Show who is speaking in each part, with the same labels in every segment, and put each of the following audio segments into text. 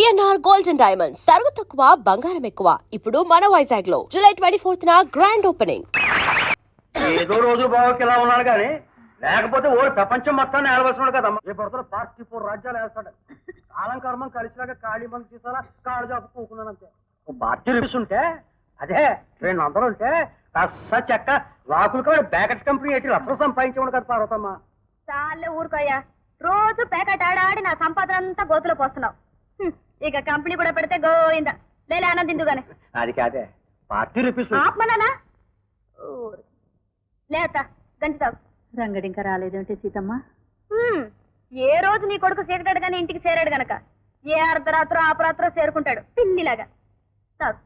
Speaker 1: BNR gold and diamonds సరుకు తక్కువ బంగారం ఎక్కువ. ఇప్పుడు మన వైజాగ్ లో జూలై 24th గ్రాండ్ ఓపెనింగ్.
Speaker 2: ఏదో రోజు బావకి ఇలా ఉన్నాడు కానీ లేకపోతే ఓ ప్రపంచం మొత్తాన్ని ఏడవలసినాడు కదమ్మా. రేపు పడుతున్న 44 రాజ్యాలు వేస్తాడు. కాలం కర్మం కలిసినాక ఖాళీ మంది చూసారా కాళ్ళు జాపు కూకున్నానంతే. పార్టీ రిప్స్ ఉంటే అదే 200 ఉంటే కస్స చెక్క లాకులు కూడా బ్యాకెట్ కంపెనీ ఎట్టి లక్షలు సంపాదించేవాడు కదా పార్వతమ్మ.
Speaker 3: చాలే ఊరుకోయ్యా, రోజు ప్యాకెట్ ఆడాడి నా సంపాదన అంతా గోతులో పోస్తున్నావు. ఇక కంపెనీ కూడా పెడితే గోయిందా లేలే ఆనందిందుగానే.
Speaker 2: అది కాదే పార్టీ రిప్స్
Speaker 3: ఆత్మనానా లేత గంటి తాగు.
Speaker 4: రంగడి ఇంకా రాలేదేమిటి సీతమ్మ?
Speaker 3: ఏ రోజు నీ కొడుకు సీకటాడు గానీ ఇంటికి చేరాడు గనక ఏ అర్ధరాత్రో ఆపరాత్రో చేరుకుంటాడు పిల్లిలాగా. తాగు.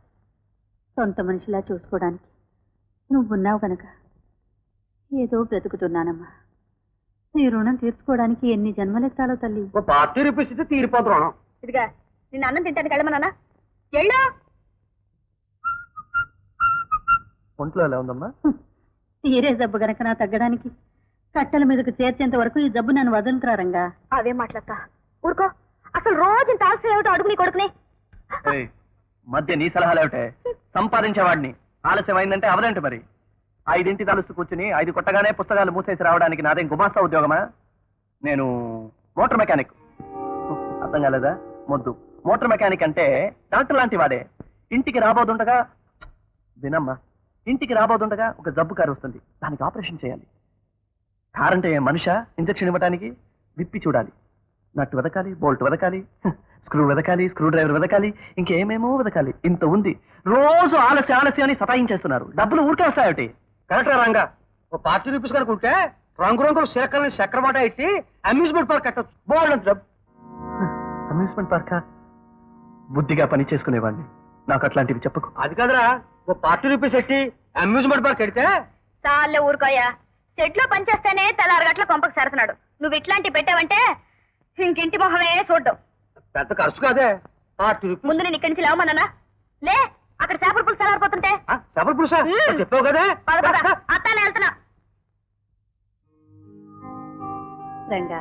Speaker 4: సొంత మనిషిలా చూసుకోవడానికి నువ్వున్నావు గనక ఏదో బ్రతుకుతున్నానమ్మా. నీ రుణం తీర్చుకోవడానికి ఎన్ని జన్మలెత్తాలో తల్లి.
Speaker 2: పార్టీ రిప్స్ ఇస్తే తీరిపోతున్నాను.
Speaker 3: ఇదిగా నిన్న అన్నం తింటానికి వెళ్ళమన్నానా? ఎళ్ళో
Speaker 2: ఒంట్లో ఎలా ఉందమ్మా?
Speaker 4: తీరే జబ్బు గనక నా తగ్గడానికి కట్టెల మీదకు చేర్చేంత వరకు ఈ జబ్బు నన్ను వదులుతురారంగా.
Speaker 3: అవే మాట్లాడతా ఊరుకో. అసలు రోజు ఇంత ఆలస్యం ఏమిటో అడుగు నీ కొడుకుని.
Speaker 2: మధ్య నీ సలహాలు ఏమిటే? సంపాదించేవాడిని ఆలస్యం అయిందంటే అవదంటే మరి 5 తలుస్తూ కూర్చుని 5 కొట్టగానే పుస్తకాలు మూసేసి రావడానికి నాదేం గుమాస్తా ఉద్యోగమా? నేను మోటార్ మెకానిక్. అర్థం కాలేదా? మొద్దు మోటార్ మెకానిక్ అంటే డాక్టర్ లాంటి వాడే. ఇంటికి రాబోతుండగా వినమ్మా, ఇంటికి రాబోతుండగా ఒక జబ్బు కారు వస్తుంది, దానికి ఆపరేషన్ చేయాలి. కారంటే మనిషా ఇంజక్షన్ ఇవ్వడానికి? విప్పి చూడాలి, నట్టు వెదకాలి, బోల్ట్ వెదకాలి, స్క్రూ వెదకాలి, స్క్రూ డ్రైవర్ వెదకాలి, ఇంకేమేమో వెదకాలి. ఇంత ఉంది. రోజు ఆలస్యం అని సతాయించేస్తున్నారు. డబ్బులు ఊరికే వస్తాయటి. కరెక్టా రంగా? ఓ పార్టీ రూపీస్ కనుకుంటే రంగురంగులు శేఖర్ని చక్రమాట ఎట్టి అమ్యూజ్మెంట్ పార్క్ కట్టచ్చు. బాగుండదు డబ్బు. అమ్యూజ్మెంట్ పార్కా? బుద్ధిగా పని చేసుకునేవాడిని. నాకు అట్లాంటివి చెప్పకు. అది కాదురా, ఓ పార్టీ రూపీస్ ఎట్టి అమ్యూజ్మెంట్ పార్క్ ఎడితే
Speaker 3: చాలే ఊరుకోయ్యా. చెట్లో పనిచేస్తేనే తెల్లారగట్ల కొంపకు సరుతున్నాడు. నువ్వు ఇట్లాంటి పెట్టావంటే ఇంకింటి మొహమే చూడ్డం.
Speaker 2: పెద్ద ఖర్చు కాదే పార్టీ రూపీస్.
Speaker 3: ముందు నేను ఇక్కడి నుంచి లేవమన్నానా? లే, అక్కడ చేపల పులుసు తెల్లారిపోతుంటే.
Speaker 2: చేపల పులుసా? చెప్పావు కదా.
Speaker 3: అత్తానే వెళ్తున్నా.
Speaker 4: రంగా,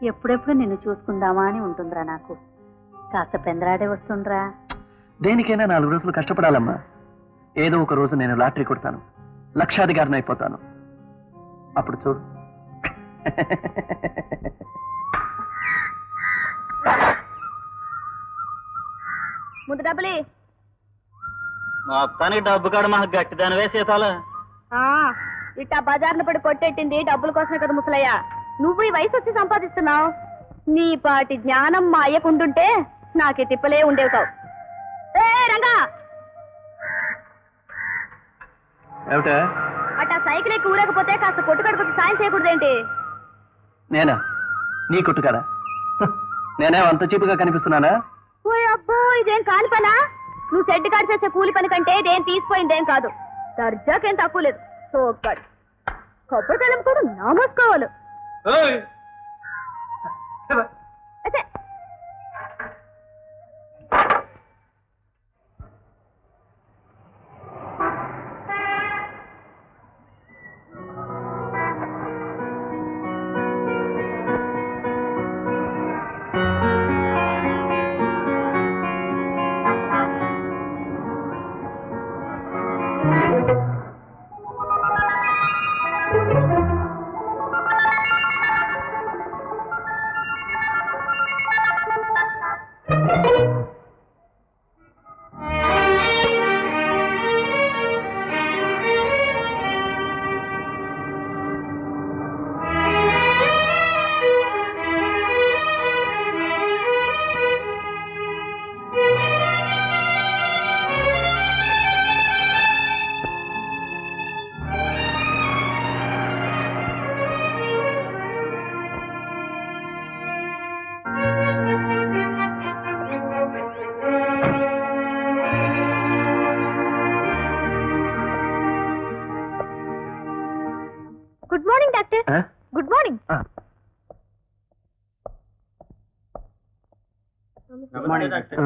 Speaker 4: ఎప్పుడెప్పుడు నిన్ను చూసుకుందామా అని ఉంటుందిరా నాకు. కాస్త పెందరాడే వస్తుండ్రా.
Speaker 2: దేనికైనా 4 రోజులు కష్టపడాలమ్మా. ఏదో ఒక రోజు నేను లాటరీ కొడతాను, లక్షాధికారిని అయిపోతాను. అప్పుడు చూడు.
Speaker 3: ముందు డబ్బులి.
Speaker 2: మొత్తానికి డబ్బు కాడ మాకు గట్టిదాని వేసేతాలా?
Speaker 3: ఇట్టా బజార్ను పడి కొట్టెట్టింది డబ్బుల కోసమే కదా ముసలయ్య. నువ్వు ఈ వయసు వచ్చి సంపాదిస్తున్నావు. నీ పాటి జ్ఞానం మా అయ్యకుంటుంటే నాకే తిప్పలే ఉండేవి కావు. రంగా,
Speaker 2: ఏమిటా
Speaker 3: అట్టా సైకిల్ ఎక్కి ఊరకపోతే కాస్త కొట్టుకడుకొచ్చి సాయం చేయకూడదేంటి?
Speaker 2: నేనా? నీ కొట్టు కదా? నేనే అంత చీపుగా కనిపిస్తున్నానా?
Speaker 3: ఓ అబ్బో, ఇదేం కాని పనా? నువ్వు చెడ్డు కాడు చేసే కూలి పని కంటే ఇదేం తీసిపోయిందేం కాదు. దర్జాకేం తక్కువ లేదు. సోగ్గాడు కొబ్బరి కలం కూడా నామోసుకోవాలి. అదే good morning doctor. Good morning.
Speaker 2: Good morning doctor.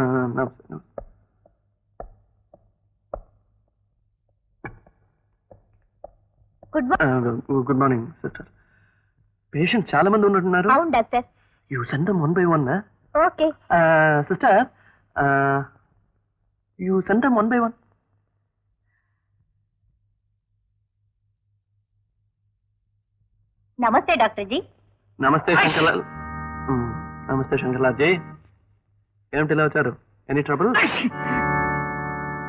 Speaker 2: Good morning sister. Patient చాలా మంది ఉన్నట్టున్నారు.
Speaker 3: అవును doctor.
Speaker 2: You send them 1 by 1.
Speaker 3: Okay
Speaker 2: sister, you send them 1 by 1.
Speaker 3: నమస్తే డాక్టర్ జీ.
Speaker 2: నమస్తే శంకర్లాల్. నమస్తే శంకర్లాల్ జీ. ఏమిటి ఇలా వచ్చారు? Any trouble?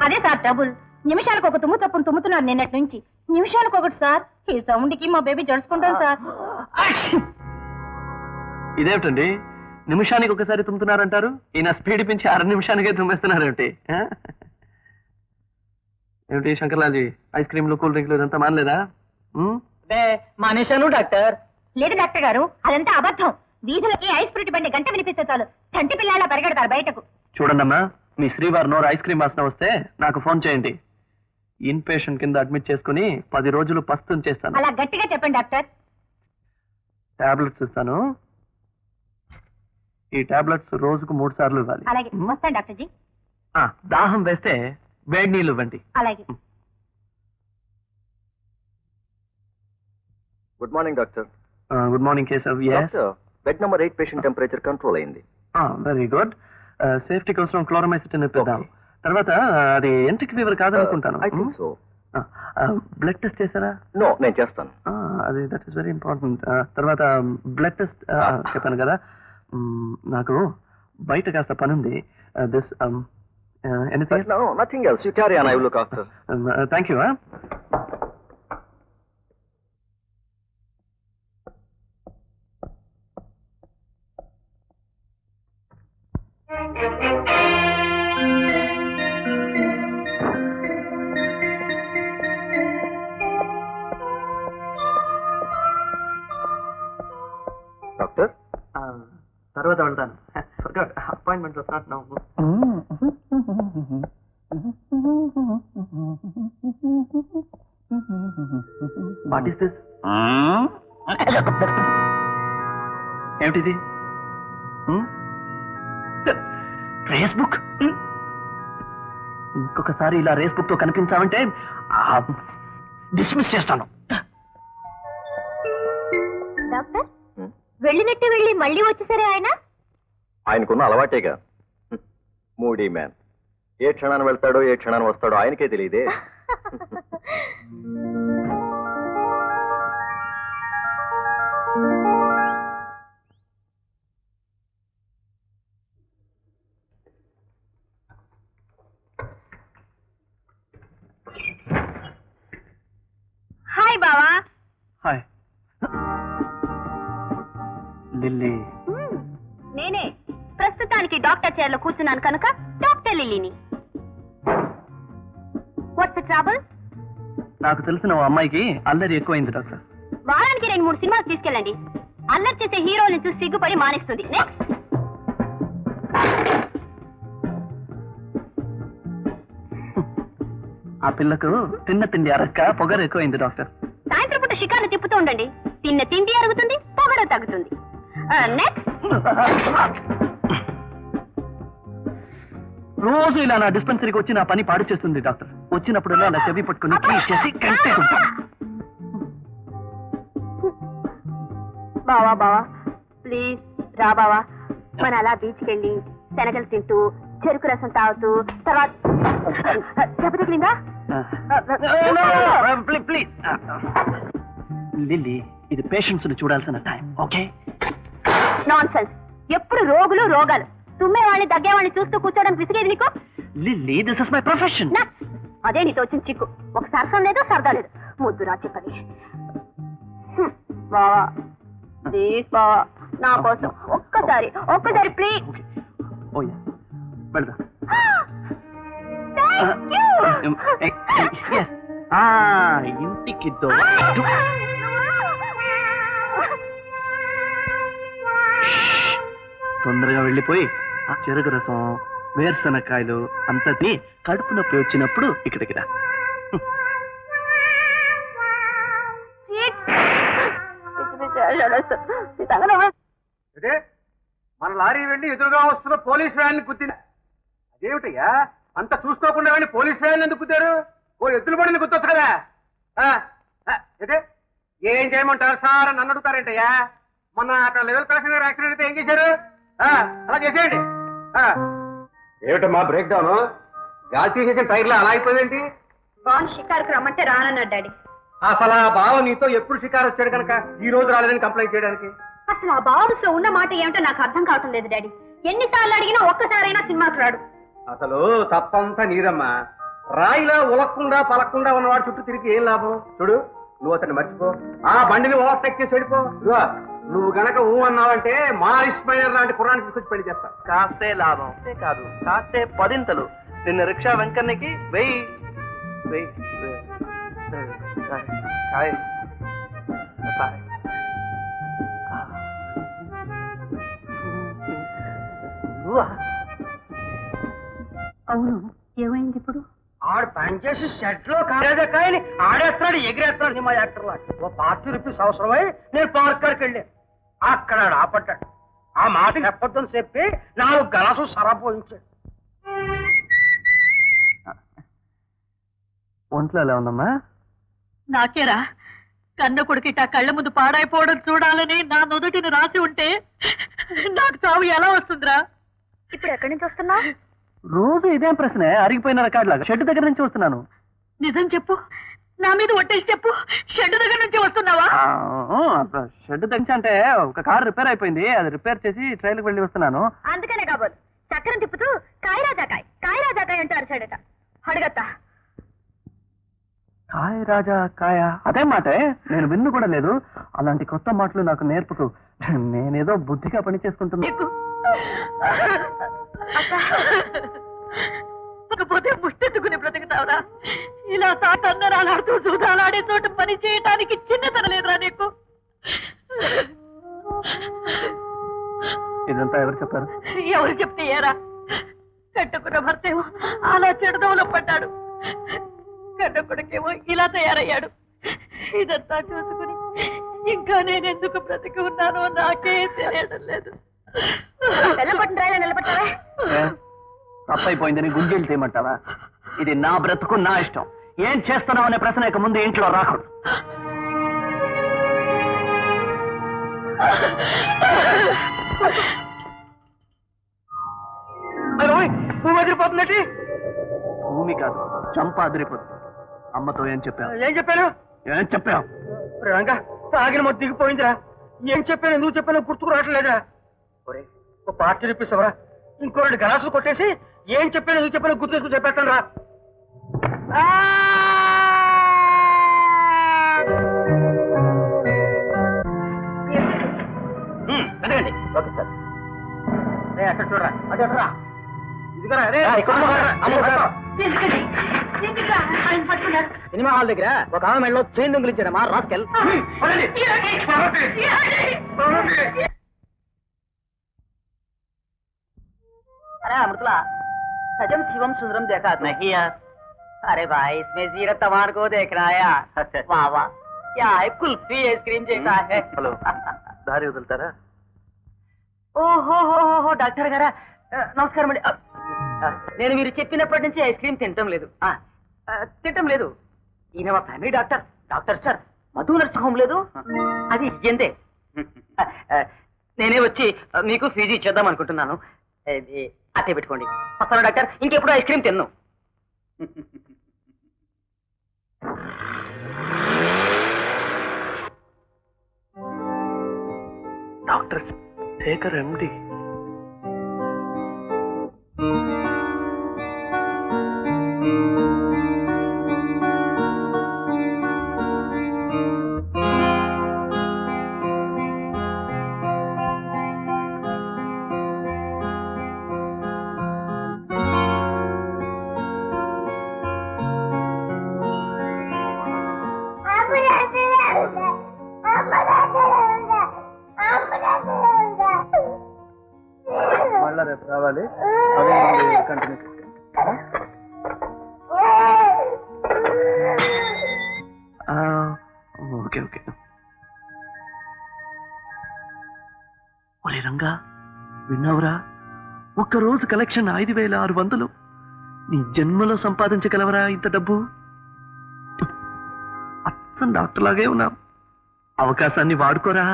Speaker 3: అదే సార్ ట్రబుల్. నిమిషానికి ఒక తుమ్ము తప్పును తుమ్ముతున్నారు నిన్నటి నుంచి. నిమిషానికి ఒకటి సార్. ఈ సౌండ్ కి మా బేబీ జడుచుకుంటాను సార్.
Speaker 2: ఇదేమిటండి, నిమిషానికి ఒకసారి తుమ్ముతున్నారంటారు? ఈయన స్పీడ్ పెంచి 6 నిమిషానికే తుమ్మేస్తున్నారేమిటి? ఏమిటి శంకర్లాల్జీ, ఐస్ క్రీమ్లు కూల్ డ్రింక్లు ఇదంతా మానలేదా?
Speaker 5: మానేశాను డాక్టర్.
Speaker 3: లేదు డాక్టర్ గారు, అదంతా అబద్ధం. వీధులకి ఐస్ ఫ్రూట్ బండి గంట వినిపిస్తే చాలు చంటి పిల్లలా పరిగెడతారు బయటకు.
Speaker 2: చూడండమ్మా, మీ శ్రీవారి నోరు ఐస్ క్రీమ్ వాసన వస్తే నాకు ఫోన్ చేయండి. ఇన్ పేషెంట్ కింద అడ్మిట్ చేసుకుని 10 రోజులు పస్తుని చేస్తాను.
Speaker 3: అలా గట్టిగా చెప్పండి డాక్టర్.
Speaker 2: టాబ్లెట్స్ ఇస్తాను. ఈ టాబ్లెట్స్ రోజుకు 3 సార్లు ఇవ్వాలి.
Speaker 3: అలాగే వస్తాను డాక్టర్ జీ.
Speaker 2: దాహం వేస్తే వేడి నీళ్ళు ఇవ్వండి.
Speaker 3: అలాగే.
Speaker 6: Good morning doctor.
Speaker 2: Good morning Keshav.
Speaker 6: Bed number 8 patient temperature control అయింది.
Speaker 2: Very good. సేఫ్టీ కోసం క్లోరోమైసిటిన్ ఇప్పిద్దాం. తర్వాత అది ఎంట్రిక్ ఫీవర్ కాదనుకుంటాను.
Speaker 6: I think so.
Speaker 2: Blood test చేశారా?
Speaker 6: నో, నేను చేస్తాను.
Speaker 2: అది దట్ ఈస్ వెరీ ఇంపార్టెంట్. తర్వాత బ్లడ్ టెస్ట్ చెప్పాను కదా. నాకు బయట కాస్త పని ఉంది. This anything?
Speaker 6: Nothing else. You carry on, I will look after.
Speaker 2: Thank you.
Speaker 6: Doctor,
Speaker 2: తర్వాత వెళ్తాను. Appointment was not now. What is this? ఏమిటిది? Race book. ఇంకొకసారి ఇలా రేస్ బుక్ తో కనిపించామంటే డిస్మిస్ చేస్తాను.
Speaker 3: డాక్టర్, వెళ్ళినట్టు వెళ్ళి మళ్ళీ వచ్చేసరే ఆయన.
Speaker 6: ఆయనకున్న అలవాటేగా, మూడీ మ్యాన్. ఏ క్షణాన్ని వెళ్తాడో ఏ క్షణాన్ని వస్తాడో ఆయనకే తెలియదే.
Speaker 3: హాయ్ బావా.
Speaker 2: Hi Lily.
Speaker 3: నేనే ప్రస్తుతానికి డాక్టర్ చైర్ లో కూర్చున్నాను కనుక డాక్టర్ లిల్లీని. What's the trouble?
Speaker 2: నాకు తెలిసిన ఓ అమ్మాయికి అల్లరి ఎక్కువైంది డాక్టర్.
Speaker 3: వారానికి 2-3 సినిమాలు తీసుకెళ్ళండి. అల్లరి చేసే హీరోని చూసి సిగ్గుపడి మానేస్తుంది. నెక్స్ట్.
Speaker 2: ఆ పిల్లకు తిన్న తిండి అరక్క పొగరు ఎక్కువైంది డాక్టర్.
Speaker 3: సాయంత్రం పూట షికార్లు తిప్పుతూ ఉండండి. తిన్న తిండి అరుగుతుంది, పొగరు తగ్గుతుంది. నెక్స్ట్.
Speaker 2: రోజు ఇలా నా డిస్పెన్సరీకి వచ్చి నా పని పాడు చేస్తుంది డాక్టర్. వచ్చినప్పుడల్లా నా చెవి పట్టుకుని ప్లీజ్ చేసి కంటే
Speaker 3: బావా బావా ప్లీజ్ రా బావా. మన అలా బీచ్కి వెళ్ళి శనగలు తింటూ చెరుకు రసం తాగుతూ తర్వాత దెబ్బ తగిలిందా?
Speaker 2: ప్లీజ్ లిల్లీ, ఇది పేషెంట్స్ ని చూడాల్సిన టైం. ఓకే?
Speaker 3: Non sense. ఎప్పుడు రోగులు రోగాలు. తుమ్మే వాళ్ళని దగ్గే వాళ్ళని చూస్తూ కూర్చోడానికి విసిగేది నీకు?
Speaker 2: Lily, this is my profession.
Speaker 3: అదే నీతో వచ్చిన చిక్కు. ఒక సరసం లేదు, సరదా లేదు. ముద్దు రా చెప్పని. బావా ప్లీజ్ బావా, నా కోసం ఒక్కసారి ప్లీజ్.
Speaker 2: ఓయ్ వెళ్దా. ఇంటికి తొందరగా వెళ్ళిపోయి ఆ చెరుకు రసం వేరుశనక్కాయలు అంతా తిని కడుపు నొప్పి వచ్చినప్పుడు ఇక్కడికి రా.
Speaker 7: మన లారీ వెళ్ళి ఎదురుగా వస్తున్న పోలీస్ వ్యాన్ గుద్దింది. అదేమిటయ్యా, అంత చూసుకోకుండా వెళ్ళి పోలీస్ వ్యాన్ ఎందుకు గుద్దారు? ఓ ఎద్దుల బండిని గుర్తొచ్చు కదా. అయితే ఏం చేయమంటారు సార్ అని నన్ను అడుగుతారేంటయ్యా? మొన్న అక్కడ లెవెల్ క్రాసింగ్ యాక్సిడెంట్ అయితే ఏం చేశారు? అలా చేసేయండి. ఏమిటమ్మా బ్రేక్ డౌన్? గాలి తీసేసిన టైర్లో అలా అయిపోయిందేంటి?
Speaker 3: బాగుంది షికారుకు రమ్మంటే రానన్నాడు డాడీ.
Speaker 7: అసలు ఆ బావ నీతో ఎప్పుడు షికారు వచ్చాడు కనుక ఈ రోజు రాలేదని కంప్లైంట్ చేయడానికి?
Speaker 3: అసలు ఆ బావసులో ఉన్న మాట ఏమిటో నాకు అర్థం కావటం లేదు డాడీ. ఎన్నిసార్లు అడిగినా ఒక్కసారైనా సినిమాకి రాడు.
Speaker 7: అసలు తప్పంతా నీదమ్మా. రాయిలా ఉలక్కుండా పలక్కుండా ఉన్నవాడు చుట్టూ తిరిగి ఏం లాభం? చూడు, నువ్వు అతన్ని మర్చిపో, ఆ బండిని ఓవర్టేక్ చేసి వెళ్ళిపో. ఇదిగో, నువ్వు గనక ఊ అన్నావంటే మారిస్ మైనర్ లాంటి కుర్రాన్ని తీసుకొచ్చి పెళ్లి చేస్తా.
Speaker 2: కాస్తే లాభం కాదు, కాస్తే పదింతలు. నిన్న రిక్షా వెంకన్నకి వెయ్యి వెయ్యి కాయ్.
Speaker 4: అవును, ఏమైంది ఇప్పుడు?
Speaker 7: ఆడు పనిచేసి షెడ్ లో కాయని ఆడేస్తాడు, ఎగిరేస్తాడు సినిమా యాక్టర్ లా. ఓ ₹40 అవసరమై నేను పార్క్ కాడికి వెళ్ళాను. అక్కడ ఆడు ఆపడ్డాడు. ఆ మాట చెప్పొద్దని చెప్పి 4 గలాసు సరపోయించాడు.
Speaker 2: ఒంట్లో ఎలా ఉందమ్మా?
Speaker 4: నాకేరా కన్న కొడుకిట కళ్ళ ముందు పాడైపోవడం చూడాలని నా నుదుటిని రాసి ఉంటే నాకు చావు ఎలా వస్తుందిరా?
Speaker 3: ఇప్పుడు ఎక్కడి నుంచి వస్తున్నావు?
Speaker 2: రోజు ఇదేం ప్రశ్నే, అరిగిపోయిన రికార్డు లాగా. షెడ్ దగ్గర నుంచి వస్తున్నాను.
Speaker 4: నిజం చెప్పు, నా మీద ఒట్టేసి చెప్పు, షెడ్ దగ్గర నుంచి వస్తున్నావా?
Speaker 2: షెడ్ దగ్గర అంటే ఒక కారు రిపేర్ అయిపోయింది, అది రిపేర్ చేసి ట్రైల్కి వెళ్ళి వస్తున్నాను.
Speaker 3: అందుకనే కాబోలు చక్రం తిప్పుతూ కాయరాజాకాయ్ కాయరాజాకాయ్ అంటూ అరిచాడట. అడగత్తా.
Speaker 2: కాయ రాజా కాయ, అదే మాటే. నేను విన్ను కూడా లేదు. అలాంటి కొత్త మాటలు నాకు నేర్పుకు. నేనేదో బుద్ధిగా పని చేసుకుంటున్నా.
Speaker 4: పోతే ముష్టెత్తుకుని బ్రతుకుతావురా? ఇలా తాటన్నరాలాడుతూ చూడాలాడే చోట పని చేయటానికి చిన్నతనం లేదురా నీకు?
Speaker 2: ఇదంతా ఎవరు చెప్పారు?
Speaker 4: ఎవరు చెప్తే ఏరా? కట్టుకున్న భర్తేమో అలా చెడుదవులో పడ్డాడు, కన్న కొడుకేమో ఇలా తయారయ్యాడు. ఇదంతా చూసుకుని ఇంకా నేనెందుకు బ్రతికి ఉన్నానో నాకే తెలియడం లేదు.
Speaker 3: నిలబడతావే?
Speaker 2: తప్పైపోయిందని గుండెలు తీయమంటావా? ఇది నా బ్రతుకు, నా ఇష్టం. ఏం చేస్తున్నావు అనే ప్రశ్న ఇక ముందు ఇంట్లో రాకూడదు.
Speaker 7: నువ్వు వదిలిపోతున్నట్టు?
Speaker 2: భూమి కాదు, చంప అదిరిపోతుంది. అమ్మతో ఏం చెప్పావు?
Speaker 7: ఏం చెప్పాను?
Speaker 2: ఏం చెప్పావు?
Speaker 7: రంగా తాగిన మొత్తం దిగిపోయిందిరా. ఏం చెప్పాను, ఎందుకు చెప్పాను గుర్తుకు రావట్లేదా? ఒరే, ఓ ₹40 ఇవ్వరా? ఇంకో 2 గలాసులు కొట్టేసి ఏం చెప్పాను, ఎందుకు చెప్పాను గుర్తు చేసుకుని చెప్పేస్తాను రా.
Speaker 2: అడగండి. Okay sir.
Speaker 7: అక్కడ చూడరా, అదే రా. ఇదిగోరా, సినిమా హాల్ దగ్గర ఒక ఆమె మెడలో చైన్ దొంగిలించారమ్మా రాస్కెల్.
Speaker 5: अरे अमृतला, सजम शिवम सुंदरम देखा नहीं यार? अरे भाई, इसमें जीरत तवार को देखना है यार. वाह वाह, क्या है, कुल्फी आइसक्रीम जैसा है.
Speaker 2: హలో, దారి వదులుతారా?
Speaker 5: ఓహో డాక్టర్ గారా, నమస్కారం అండి. నేను మీరు చెప్పినప్పటి నుంచి ఐస్ క్రీమ్ తినటం లేదు. ఈయన మా family doctor. Doctor sir, Madhu nursing home లేదు, అది ఎందే. నేనే వచ్చి మీకు ఫీజు ఇచ్చేద్దాం అనుకుంటున్నాను. అట్టే పెట్టుకోండి. వస్తాను డాక్టర్, ఇంకెప్పుడు ఐస్ క్రీమ్ తిన్ను.
Speaker 2: డాక్టర్ శేఖర్ ఎండి. మళ్ళా రేపు రావాలి. అదే కంటిన్యూ చేస్తాను. Okay okay. ఒరే రంగా, విన్నావురా? ఒక్కరోజు కలెక్షన్ 5600. నీ జన్మలో సంపాదించగలవరా ఇంత డబ్బు? అచ్చం డాక్టర్ లాగే ఉన్నావు. అవకాశాన్ని వాడుకోరా.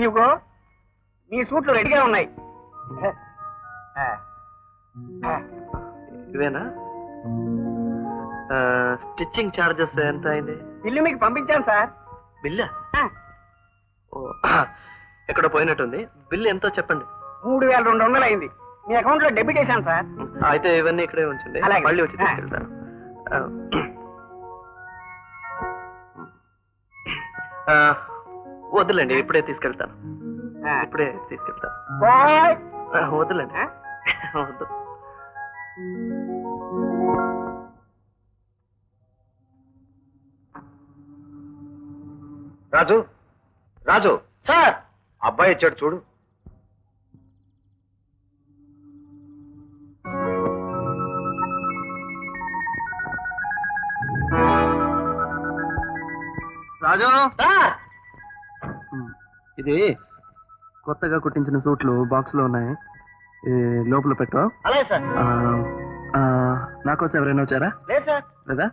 Speaker 5: ఇవిగో మీ సూట్లు రెడీగా ఉన్నాయి.
Speaker 2: ఇవేనా? స్టిచ్చింగ్ చార్జెస్ ఎంత అయింది?
Speaker 5: బిల్లు మీకు పంపించాను సార్.
Speaker 2: బిల్లా? ఎక్కడ పోయినట్టుంది. బిల్లు ఎంతో చెప్పండి.
Speaker 5: 3200 అయింది. మీ అకౌంట్ లో డెబిట్ చేశాను సార్.
Speaker 2: అయితే ఇవన్నీ ఇక్కడే ఉంచండి,
Speaker 5: అలాగే.
Speaker 2: మళ్ళీ వచ్చి తీసుకెళ్తాను. వద్దులేండి, ఇప్పుడే తీసుకెళ్తాను. ఇప్పుడే తీసుకెళ్తాను. వద్దులేండి, వద్దు.
Speaker 7: రాజు, రాజు,
Speaker 5: సార్
Speaker 7: అబ్బాయి వచ్చాడు చూడు.
Speaker 2: రాజు,
Speaker 5: సార్
Speaker 2: ఇది కొత్తగా కుట్టించిన సూట్లు బాక్స్ లో ఉన్నాయి, లోపల పెట్టు.
Speaker 5: అలాగే సార్.
Speaker 2: నాకోసం ఎవరైనా వచ్చారా?
Speaker 5: లేదు సార్.
Speaker 2: లేదా?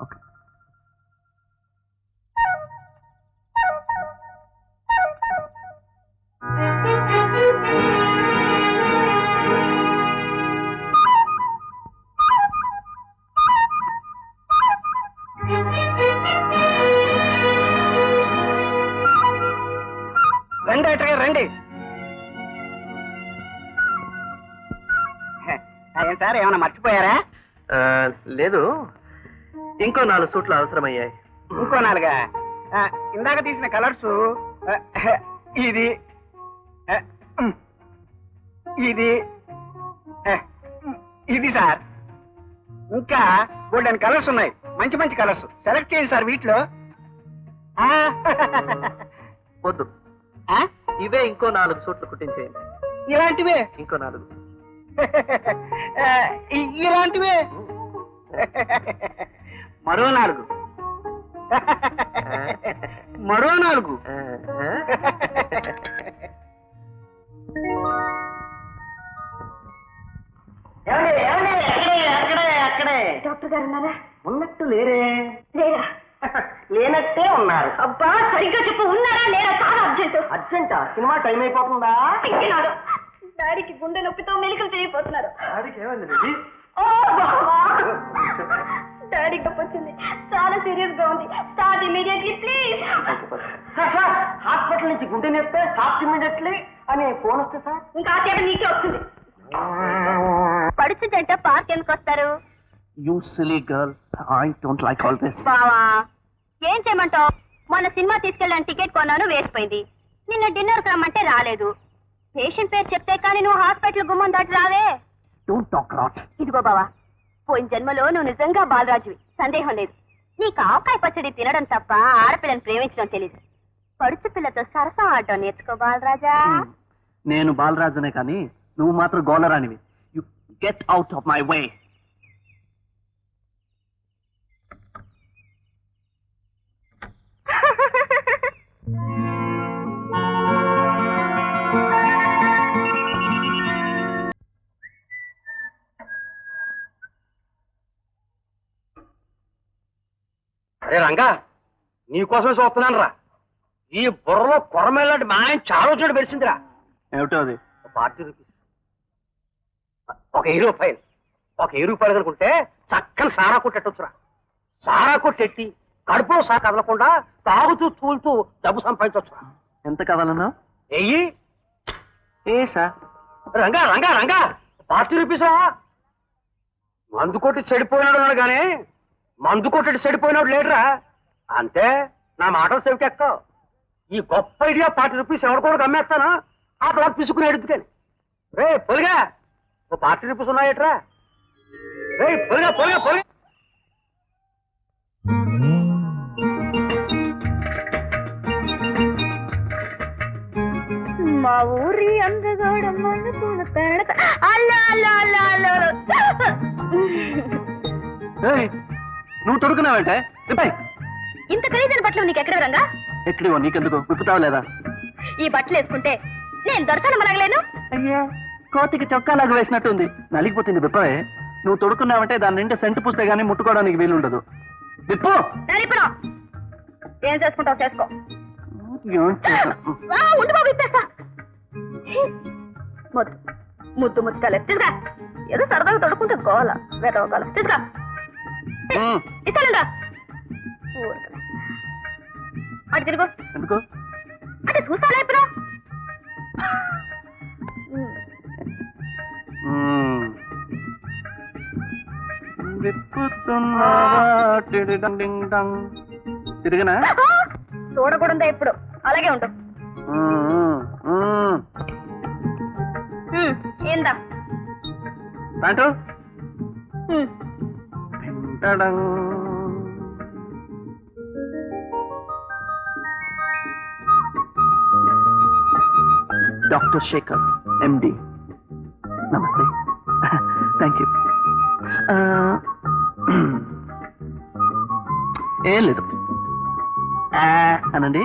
Speaker 2: ఓకే.
Speaker 5: రండి అట్టగా రండి. ఏం సార్ ఏమైనా మర్చిపోయారా?
Speaker 2: లేదు, ఇంకో 4 సూట్లు అవసరమయ్యాయి.
Speaker 5: ఇంకో 4? ఇందాక తీసిన కలర్స్ ఇది ఇది ఇది సార్. ఇంకా గోల్డెన్ కలర్స్ ఉన్నాయి, మంచి మంచి కలర్స్. సెలెక్ట్ చేయండి సార్ వీటిలో.
Speaker 2: వద్దు, ఇవే ఇంకో 4 సూట్లు కుట్టించేయండి.
Speaker 5: ఇలాంటివే?
Speaker 2: ఇంకో 4.
Speaker 5: ఇలాంటివే మరో 4. మరో 4. అక్కడే
Speaker 3: డాక్టర్ గారు ఉన్నారా?
Speaker 5: ఉన్నట్టు లేరే.
Speaker 3: లేరా?
Speaker 5: లేనట్టే ఉన్నారు.
Speaker 3: అబ్బా సరిగ్గా చెప్పు, ఉన్నారా లేరా? చాలా అర్జెంట్.
Speaker 5: అర్జెంటా? సినిమా టైం అయిపోతుందా?
Speaker 3: తింటున్నాడు. డాడీకి గుండె నొప్పితో మెలికలు తిరిగిపోతున్నారు.
Speaker 2: ఏమైంది?
Speaker 3: ఓ బావా! డాడీకి నొప్పి వచ్చింది, చాలా సీరియస్ గా ఉంది. Start immediately please.
Speaker 5: హాస్పిటల్ నుంచి గుండె నేస్తే స్టాప్ ఇమీడియట్లీ అని ఫోన్ వస్తే సార్
Speaker 3: ఇంకా ఆ సేపు నీకే వస్తుంది. పడుచుంటే పార్క్ ఎందుకు వస్తారు?
Speaker 2: You silly girl, I don't like all this.
Speaker 3: బావా ఏం చేయమంటావు? మొన్న సినిమా తీసుకెళ్ళని టికెట్ కొన్నాను, వేసిపోయింది. నిన్న డిన్నర్ రమ్మంటే రాలేదు. పేషెంట్ పేరు చెప్తే కానీ నువ్వు హాస్పిటల్ గుమ్మం దాటి రావే.
Speaker 2: Don't talk rot.
Speaker 3: ఇదిగో బావా, పోయిన జన్మలో నువ్వు నిజంగా బాలరాజువి, సందేహం లేదు. నీకు ఆవకాయ పచ్చడి తినడం తప్ప ఆడపిల్లని ప్రేమించడం తెలీదు. పడుచు పిల్లతో సరసం ఆడటం నేర్చుకో బాలరాజా.
Speaker 2: నేను బాలరాజునే కానీ నువ్వు మాత్రం గోలరానివి. You get out of my way.
Speaker 7: అరే రంగా, నీకోసమే చూస్తున్నాను రా. ఈ బుర్రలో కొరమేలాంటి మా ఆయన చాలా చోటు పెరిచిందిరా.
Speaker 2: ఏమిటో అది?
Speaker 7: 40 రూపీస్, ఒక 10 రూపాయలు. ఒక 10 రూపాయలు కనుకుంటే చక్కని సారా కొట్టెట్టొచ్చురా. సారా కొట్టెట్టి కడుపులో సా కదలకుండా తాగుతూ తూలుతూ డబ్బు సంపాదించవచ్చురా.
Speaker 2: ఎంత కావాలన్నా?
Speaker 7: ఎయ్యి.
Speaker 2: ఏసా?
Speaker 7: రంగా రంగా రంగా, 40 రూపీసా? మందు కొట్టి చెడిపోయినాడు ఉన్నాడు కానీ మందు కొట్టి చెడిపోయినాడు లేడురా. అంతే, నా మాటలు సెవికెక్కవు. ఈ గొప్ప ఐడియా 40 రూపీస్ ఎవరు కూడా గమ్మేస్తానా? ఆ బ్లాక్ పిసుకుని ఎడుతుకాని. రే పొలిగా, ఓ 40 రూపీస్ ఉన్నాయట్రా. రే పొలిగా పొలిగా పొలిగా.
Speaker 3: మా ఊరి అందగాడమ్మ అల్లా అల్లా అల్లా అల్లా.
Speaker 2: నువ్వు తొడుకున్నావంటే
Speaker 3: ఇంత ఖరీదైన బట్టలు నీకు ఎక్కడ రంగా?
Speaker 2: ఎక్కడివో నీకెందుకు, విప్పుతావు లేదా?
Speaker 3: ఈ బట్టలు వేసుకుంటే నేను దొరకను మనగలేను.
Speaker 2: అయ్యా, కోతికి చొక్కాలాగా వేసినట్టుంది, నలిగిపోతుంది. విప్పవే. నువ్వు తొడుకున్నావంటే దాని నిండా సెంటు పుస్తే గానీ ముట్టుకోవడానికి వీలుండదు. విప్పు.
Speaker 3: ఏం చేసుకుంటావు చేసుకో. ఉండు బాబు ఇప్పేస్తా. ముద్దు ముద్దు ముచ్చటాలు తీసుకురా. ఏదో సరదాగా తొడుకుంటే గోల వేదవకాల తీసుకురా. ఇస్తానుండా అటు తిరుగు.
Speaker 2: ఎందుకు
Speaker 3: అంటే చూస్తానా ఇప్పుడు?
Speaker 2: తిరిగినా
Speaker 3: చూడకూడదా ఇప్పుడు? అలాగే ఉంటాం. ఏందా
Speaker 2: ప్యాంటు డాక్టర్ శేఖర్ ఎండి. నమస్తే. Thank you. ఏం లేదు అనండి.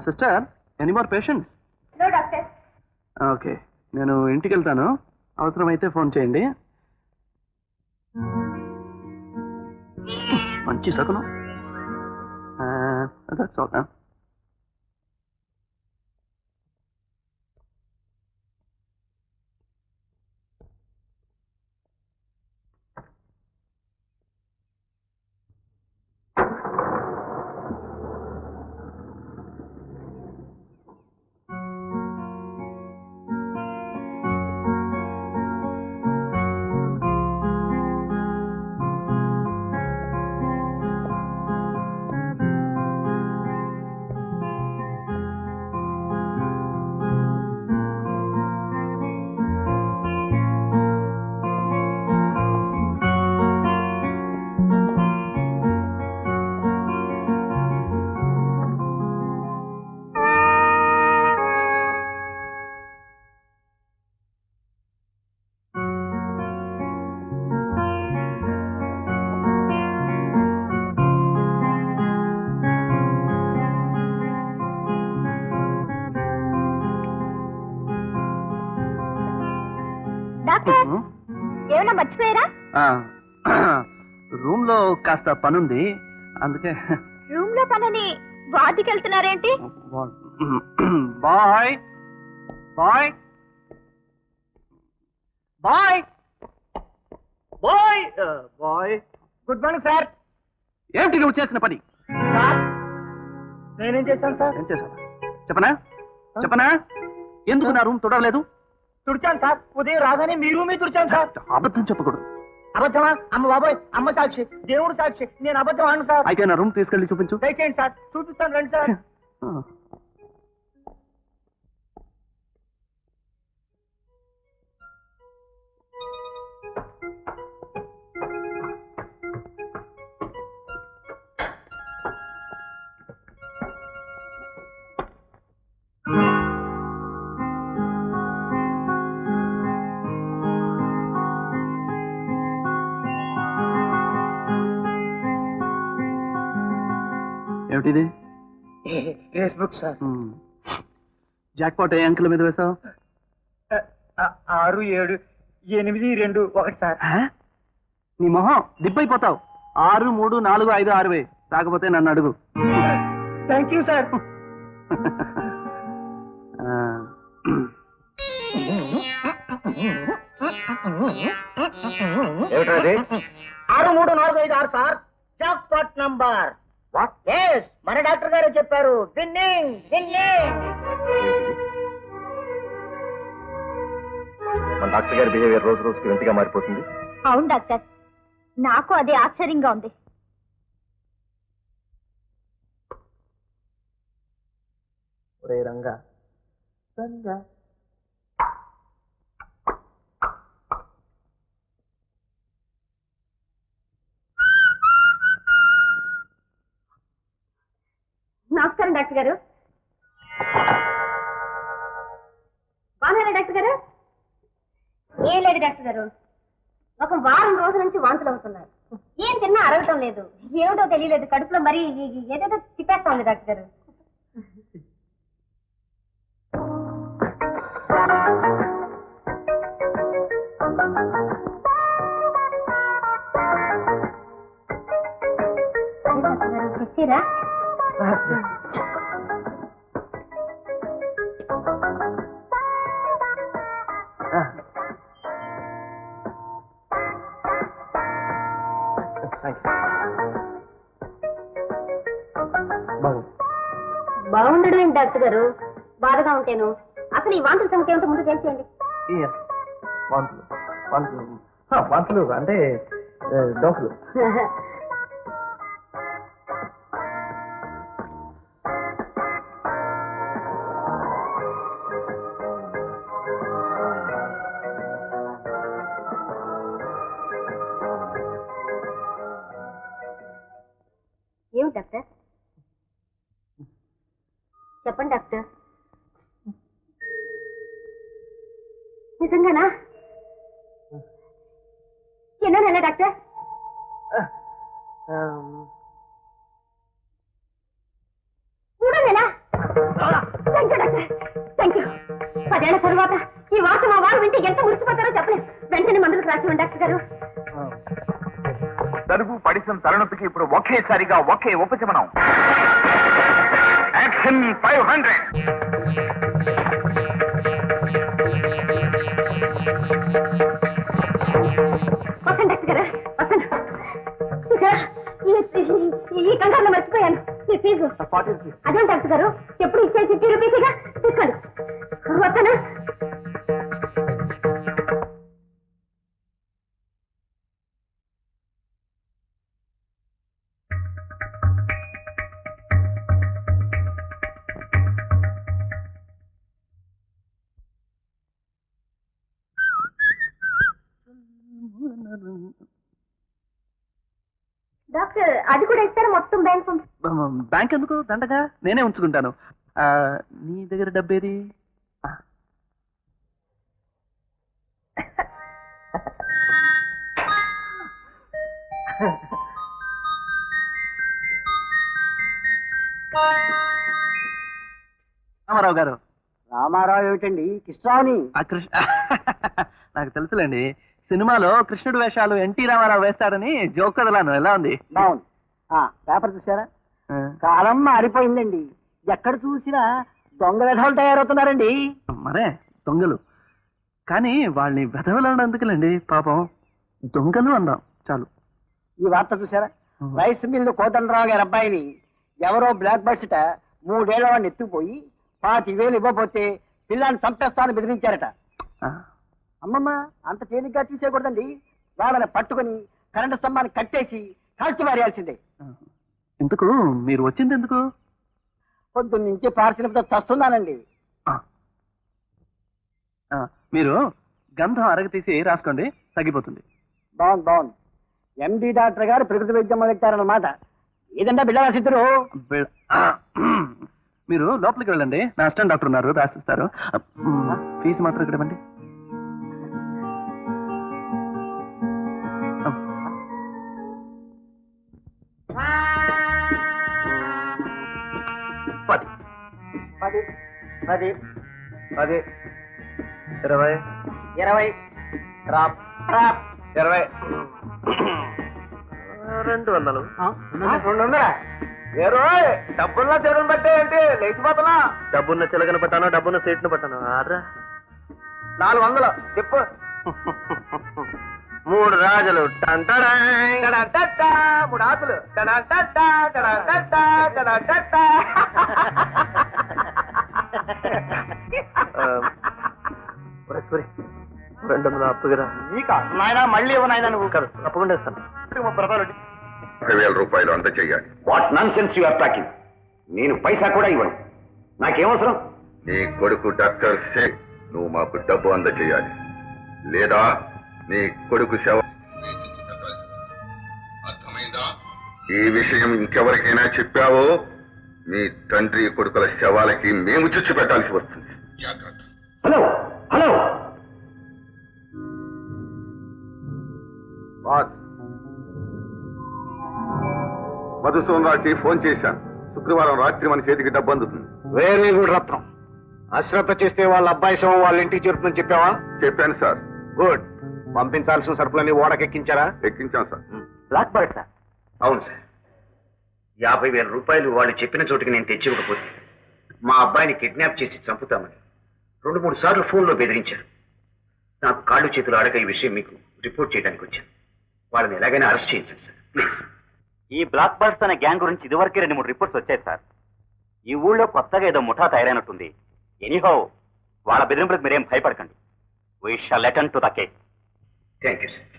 Speaker 2: Sister, any more patients?
Speaker 3: No doctor.
Speaker 2: Okay, నేను ఇంటికి వెళ్తాను. అవసరమైతే ఫోన్ చేయండి. మంచి సకునం. That's all.
Speaker 3: డాక్టర్ ఏమన్నా మర్చిపోయారా?
Speaker 2: రూమ్ లో కాస్త పనుంది, అందుకే.
Speaker 3: రూమ్ లో పనని వాటికి వెళ్తున్నారేంటి?
Speaker 2: Bye bye bye bye bye.
Speaker 5: Good morning sir.
Speaker 2: ఏమిటి నువ్వు చేసిన పని?
Speaker 5: నేనేం చేశాను సార్?
Speaker 2: ఏం చేశావా చెప్పనా? చెప్పనా? ఎందుకు నా రూమ్ తుడవలేదు?
Speaker 5: తుడిచాను సార్. ఉదయం రాగానే మీ రూమే తుడిచాను సార్.
Speaker 2: అబద్ధం చెప్పకూడదు.
Speaker 5: అబద్ధమా? అమ్మ బాబోయ్, అమ్మ సాక్షి, దేవుడు సాక్షి, నేను అబద్ధం ఆను సార్.
Speaker 2: అయితే నా రూమ్ తీసుకెళ్ళి చూపించు.
Speaker 5: దయచేయండి సార్, చూపిస్తాను రండి సార్.
Speaker 2: ఏమిటిది?
Speaker 5: Facebook sir.
Speaker 2: జాక్పాట్ ఏ అంకెల మీద వేసావు?
Speaker 5: 6, 7, 8, 2, 1 సార్.
Speaker 2: నీ మొహం దిబ్బైపోతావు. 6, 3, 4, 5, 6 వే. కాకపోతే నన్ను అడుగు.
Speaker 5: Thank you sir.
Speaker 6: ఏమిటది?
Speaker 5: 6, 3, 4, 5, 6 సార్. Jackpot number. వాట్? ఎస్, మన డాక్టర్ గారే చెప్పారు. Winning winning.
Speaker 6: మన డాక్టర్ గారి బిహేవియర్ రోజు రోజుకి వింతగా మారిపోతుంది.
Speaker 3: అవును డాక్టర్, నాకు అదే ఆశ్చర్యంగా ఉంది.
Speaker 5: ఒరే రంగా రంగా.
Speaker 3: నమస్కారం డాక్టర్ గారు. బాగున్నారా డాక్టర్ గారు? ఏం లేదు డాక్టర్ గారు, ఒక వారం రోజుల నుంచి వాంతులు అవుతున్నాయి. ఏం తిన్నా అరగటం లేదు. ఏమిటో తెలియలేదు, కడుపులో మరి ఏదేదో తిప్పేస్తా ఉంది డాక్టర్ గారు. తెచ్చిరా? బాగుండడం ఏంటి డాక్టర్ గారు? బాధగా ఉంటాను. అసలు ఈ వాంతుల సంగతి ఏమిటో ముందు తెలిసేయండి.
Speaker 2: వాంతులు అంటే డోకులు.
Speaker 3: ఏమిటి డాక్టర్? చెప్పండి డాక్టర్. నిజంగానా? ఎన్నో నెల డాక్టర్? మూడో నెల? Thank you doctor, thank you. 10 ఏళ్ల తరువాత ఈ వార్త మా వారు వింటే ఎంత మురిసిపోతారో చెప్పలేదు. వెంటనే మందులకు రాసివ్వండి డాక్టర్ గారు.
Speaker 7: తలుపు పడిసిన తలనొప్పికి ఇప్పుడు ఒకేసారిగా ఒకే ఉపశమనం. యాక్షన్ 500.
Speaker 3: వస్తాను డాక్టర్ గారు, వస్తాను. ఈ కంగారులో మర్చిపోయాను ఈ ఫీజు. అదే డాక్టర్ గారు, ఎప్పుడు ఇచ్చేసి 50 రూపీస్గా తీసుకోండి. వస్తాను. డాక్టర్ అది కూడా ఇస్తారా? మొత్తం బ్యాంక్
Speaker 2: బ్యాంక్ ఎందుకు దండగా, నేనే ఉంచుకుంటాను. నీ దగ్గర డబ్బేది? రామారావు గారు.
Speaker 5: రామారావు ఏమిటండి? కృష్ణరావుని.
Speaker 2: నాకు తెలుసులేండి, సినిమాలో కృష్ణుడు వేషాలు ఎన్టీ రామారావు వేస్తాడని జోక్ కదలాను. ఎలా ఉంది?
Speaker 5: బాగుంది. పేపర్ చూసారా? కాలం మారిపోయిందండి. ఎక్కడ చూసినా దొంగ విధాలు తయారవుతున్నారండి.
Speaker 2: మరే దొంగలు, కానీ వాళ్ళని వెధవలు ఎందుకులేండి, పాపం దొంగలు అందాం చాలు.
Speaker 5: ఈ వార్త చూసారా? రైస్ మిల్లు కోదండరావు గారి అబ్బాయిని ఎవరో బ్లాక్ బస్ట 3 ఏళ్ల వాడిని ఎత్తుకుపోయి 25,000 ఇవ్వకపోతే పిల్లాన్ని చంపేస్తానని బెదిరించారట. అమ్మమ్మ, అంత తేలిగ్గా తీసేయకూడదండి. వాళ్ళని పట్టుకుని కరెంటు స్తంభాన్ని కట్టేసి కాల్చి మారేయాల్సిందే.
Speaker 2: ఎందుకు మీరు వచ్చింది ఎందుకు?
Speaker 5: పొద్దున్నుంచి పార్సిలతో చస్తున్నానండి.
Speaker 2: మీరు గంధం అరగతీసి రాసుకోండి, తగ్గిపోతుంది.
Speaker 5: బాగుంది బాగుంది. ఎండి డాక్టర్ గారు ప్రకృతి వైద్యం మొదలెట్టారన్నమాట. ఏదంటే బిడ్డ రాసిద్దరు.
Speaker 2: మీరు లోపలికి వెళ్ళండి, నా అసిస్టెంట్ డాక్టర్ ఉన్నారు, రాసిస్తారు. ఫీజు మాత్రం ఇక్కడ ఇవ్వండి.
Speaker 5: పది
Speaker 2: 10, 20,
Speaker 5: 20
Speaker 2: రాప్ 20, 200.
Speaker 5: 200.
Speaker 2: ఏరో డబ్బున్న చెరువును బట్టే ఏంటి లేచిపోతున్నా? డబ్బున్న చిలకను పట్టాను, డబ్బున్న సీట్ను పట్టాను. ఆర్రా 400 చెప్పు. 3 రాజులు, 3 ఆకులు, సూరి 200 అప్పుగా
Speaker 5: నీకా నాయన? మళ్ళీ ఇవ్వనాయన నువ్వు.
Speaker 2: తప్పకుండా ఇస్తాను.
Speaker 8: 10,000 రూపాయలు అంత చెయ్యాలి.
Speaker 7: What nonsense you are talking? నేను పైసా కూడా ఇవ్వను. నాకేమవసరం?
Speaker 8: నీ కొడుకు డాక్టర్ సింగ్, నువ్వు మాకు డబ్బు అంద చెయ్యాలి, లేదా నీ కొడుకు శవ. అర్థమైందా? ఈ విషయం ఇంకెవరికైనా చెప్పావో మీ తండ్రి కొడుకుల శవాలకి మేము చిచ్చు పెట్టాల్సి వస్తుంది. జాగ్రత్త.
Speaker 5: హలో హలో
Speaker 8: బాస్, మధుసూనరావుకి ఫోన్ చేశాను. శుక్రవారం రాత్రి మన చేతికి డబ్బు అందుతుంది.
Speaker 5: వెరీ గుడ్ రత్నం. అశ్రద్ధ చేస్తే వాళ్ళ అబ్బాయి శవం వాళ్ళ ఇంటికి చేరుతుందని చెప్పావా?
Speaker 8: చెప్పాను సార్.
Speaker 5: గుడ్. పంపించాల్సిన సరుకులన్నీ ఓడకెక్కించారా?
Speaker 8: ఎక్కించాం సార్.
Speaker 5: Black bird sir.
Speaker 9: అవును సార్. 50,000 రూపాయలు వాళ్ళు చెప్పిన చోటుకి నేను తెచ్చివ్వకపోతే మా అబ్బాయిని కిడ్నాప్ చేసి చంపుతామని 2-3 సార్లు ఫోన్లో బెదిరించారు. నాకు కాళ్ళు చేతులు ఆడక ఈ విషయం మీకు రిపోర్ట్ చేయడానికి వచ్చాను. వాళ్ళని ఎలాగైనా అరెస్ట్ చేయించండి సార్, ప్లీజ్.
Speaker 10: ఈ బ్లాక్ బర్డ్స్ అనే గ్యాంగ్ గురించి ఇదివరకే 2-3 రిపోర్ట్స్ వచ్చాయి సార్. ఈ ఊళ్ళో కొత్తగా ఏదో ముఠా తయారైనట్టుంది. ఎనీహౌ వాళ్ళ బెదిరింపులకు మీరేం భయపడకండి. We shall attend to the case.
Speaker 9: Thank you sir.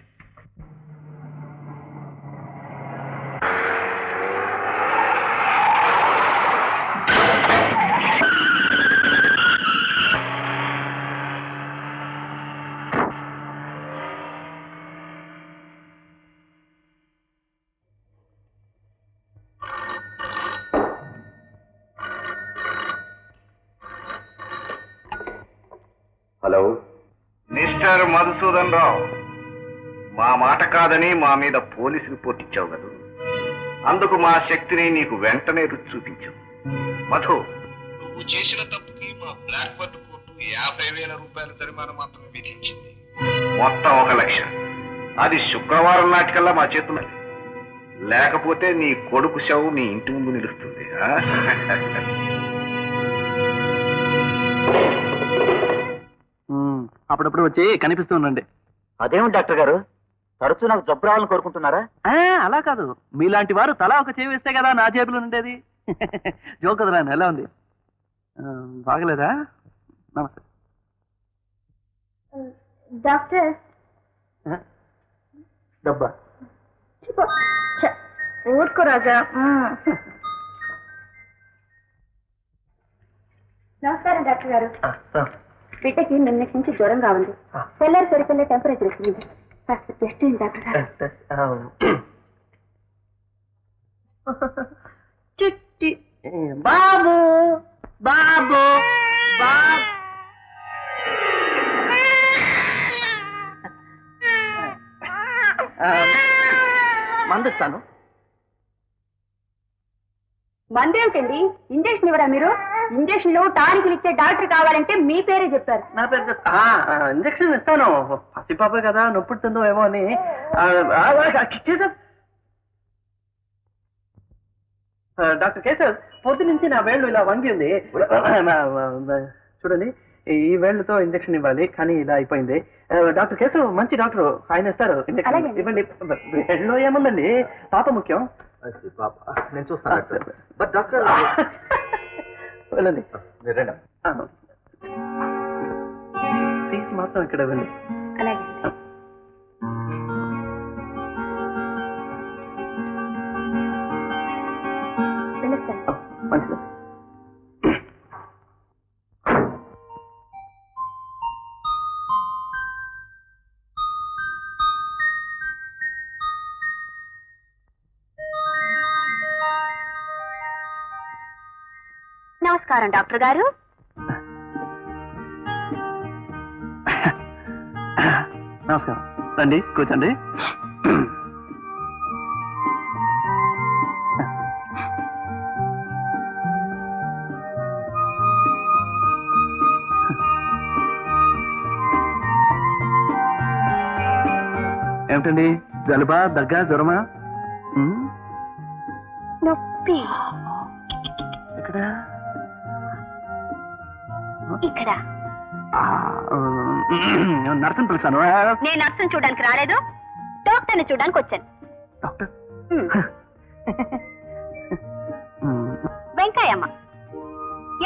Speaker 8: Hello
Speaker 9: mister Madhusudan Rao, మా మాట కాదని మా మీద పోలీసు రిపోర్ట్ ఇచ్చావు కదా, అందుకు మా శక్తిని నీకు వెంటనే రుచి చూపించావు. మధు, నువ్వు చేసిన తప్పుకి మా బ్లాక్ బర్డ్ కోర్టు 50,000 రూపాయల జరిమానా మాత్రమే విధించింది. మొత్తం 1 లక్ష. అది శుక్రవారం నాటికల్లా మా చేతుల్లో, లేకపోతే నీ కొడుకు శవం నీ ఇంటి ముందు నిలుస్తుంది.
Speaker 2: అప్పుడప్పుడు వచ్చి కనిపిస్తూ ఉండండి.
Speaker 10: అదేమిటి డాక్టర్ గారు, తరచూ నాకు జబ్బు రావాలని కోరుకుంటున్నారా?
Speaker 2: అలా కాదు, మీలాంటి వారు తలా ఒక చేయి వేస్తే కదా నా జేబులో ఉండేది. జోకదురా, ఎలా ఉంది? బాగలేదా? నమస్తే
Speaker 3: డాక్టర్.
Speaker 2: డబ్బా
Speaker 3: ఊరుకో రాజా. నమస్కారం డాక్టర్ గారు. బిడ్డకి నిన్నటి నుంచి జ్వరంగా ఉంది. తెల్లారి సరిపల్లే టెంపరేచర్ వచ్చింది. కాస్త టెస్ట్ అయింది డాక్టర్ గారు.
Speaker 2: చిట్టి బాబు బాబు బాబు. మందిస్తాను.
Speaker 3: మందేమిటండి, ఇంజక్షన్ ఇవ్వరా మీరు? ఇంజక్షన్లు టానిక్లు ఇచ్చే డాక్టర్ కావాలంటే మీ పేరే చెప్పారు.
Speaker 2: నా పేరు ఇంజక్షన్ ఇస్తాను. పసిపాపే కదా, నొప్పుడుతుందో ఏమో అని. డాక్టర్ కేశవ్, పొద్దు నుంచి నా వేళ్ళు ఇలా వంగి ఉంది. చూడండి, ఈ వేళ్లతో ఇంజక్షన్ ఇవ్వాలి, కానీ ఇలా అయిపోయింది. డాక్టర్ కేశవ్ మంచి డాక్టర్, ఆయన ఇస్తారు ఇంజక్షన్. ఇవ్వండి. వేళ్ళలో ఏముందండి, పాప ముఖ్యం.
Speaker 6: నేను చూస్తాను.
Speaker 2: బట్ డాక్టర్ వెళ్ళండి. ఫీజు మాత్రం ఇక్కడ వెళ్ళండి.
Speaker 3: అలాగే.
Speaker 2: మంచిది.
Speaker 3: నమస్కారం డాక్టర్ గారు.
Speaker 2: నమస్కారం. రండి, కూర్చోండి. ఏమిటండి, జలుబా, దగ్గా, జ్వరమా?
Speaker 3: నొప్పి
Speaker 2: ఎక్కడ?
Speaker 3: ఇక్కడ.
Speaker 2: నర్సుని పిలిచాను.
Speaker 3: నేను నర్సును చూడడానికి రాలేదు, డాక్టర్ని చూడడానికి వచ్చాను.
Speaker 2: డాక్టర్
Speaker 3: వెంకయ్యమ్మ.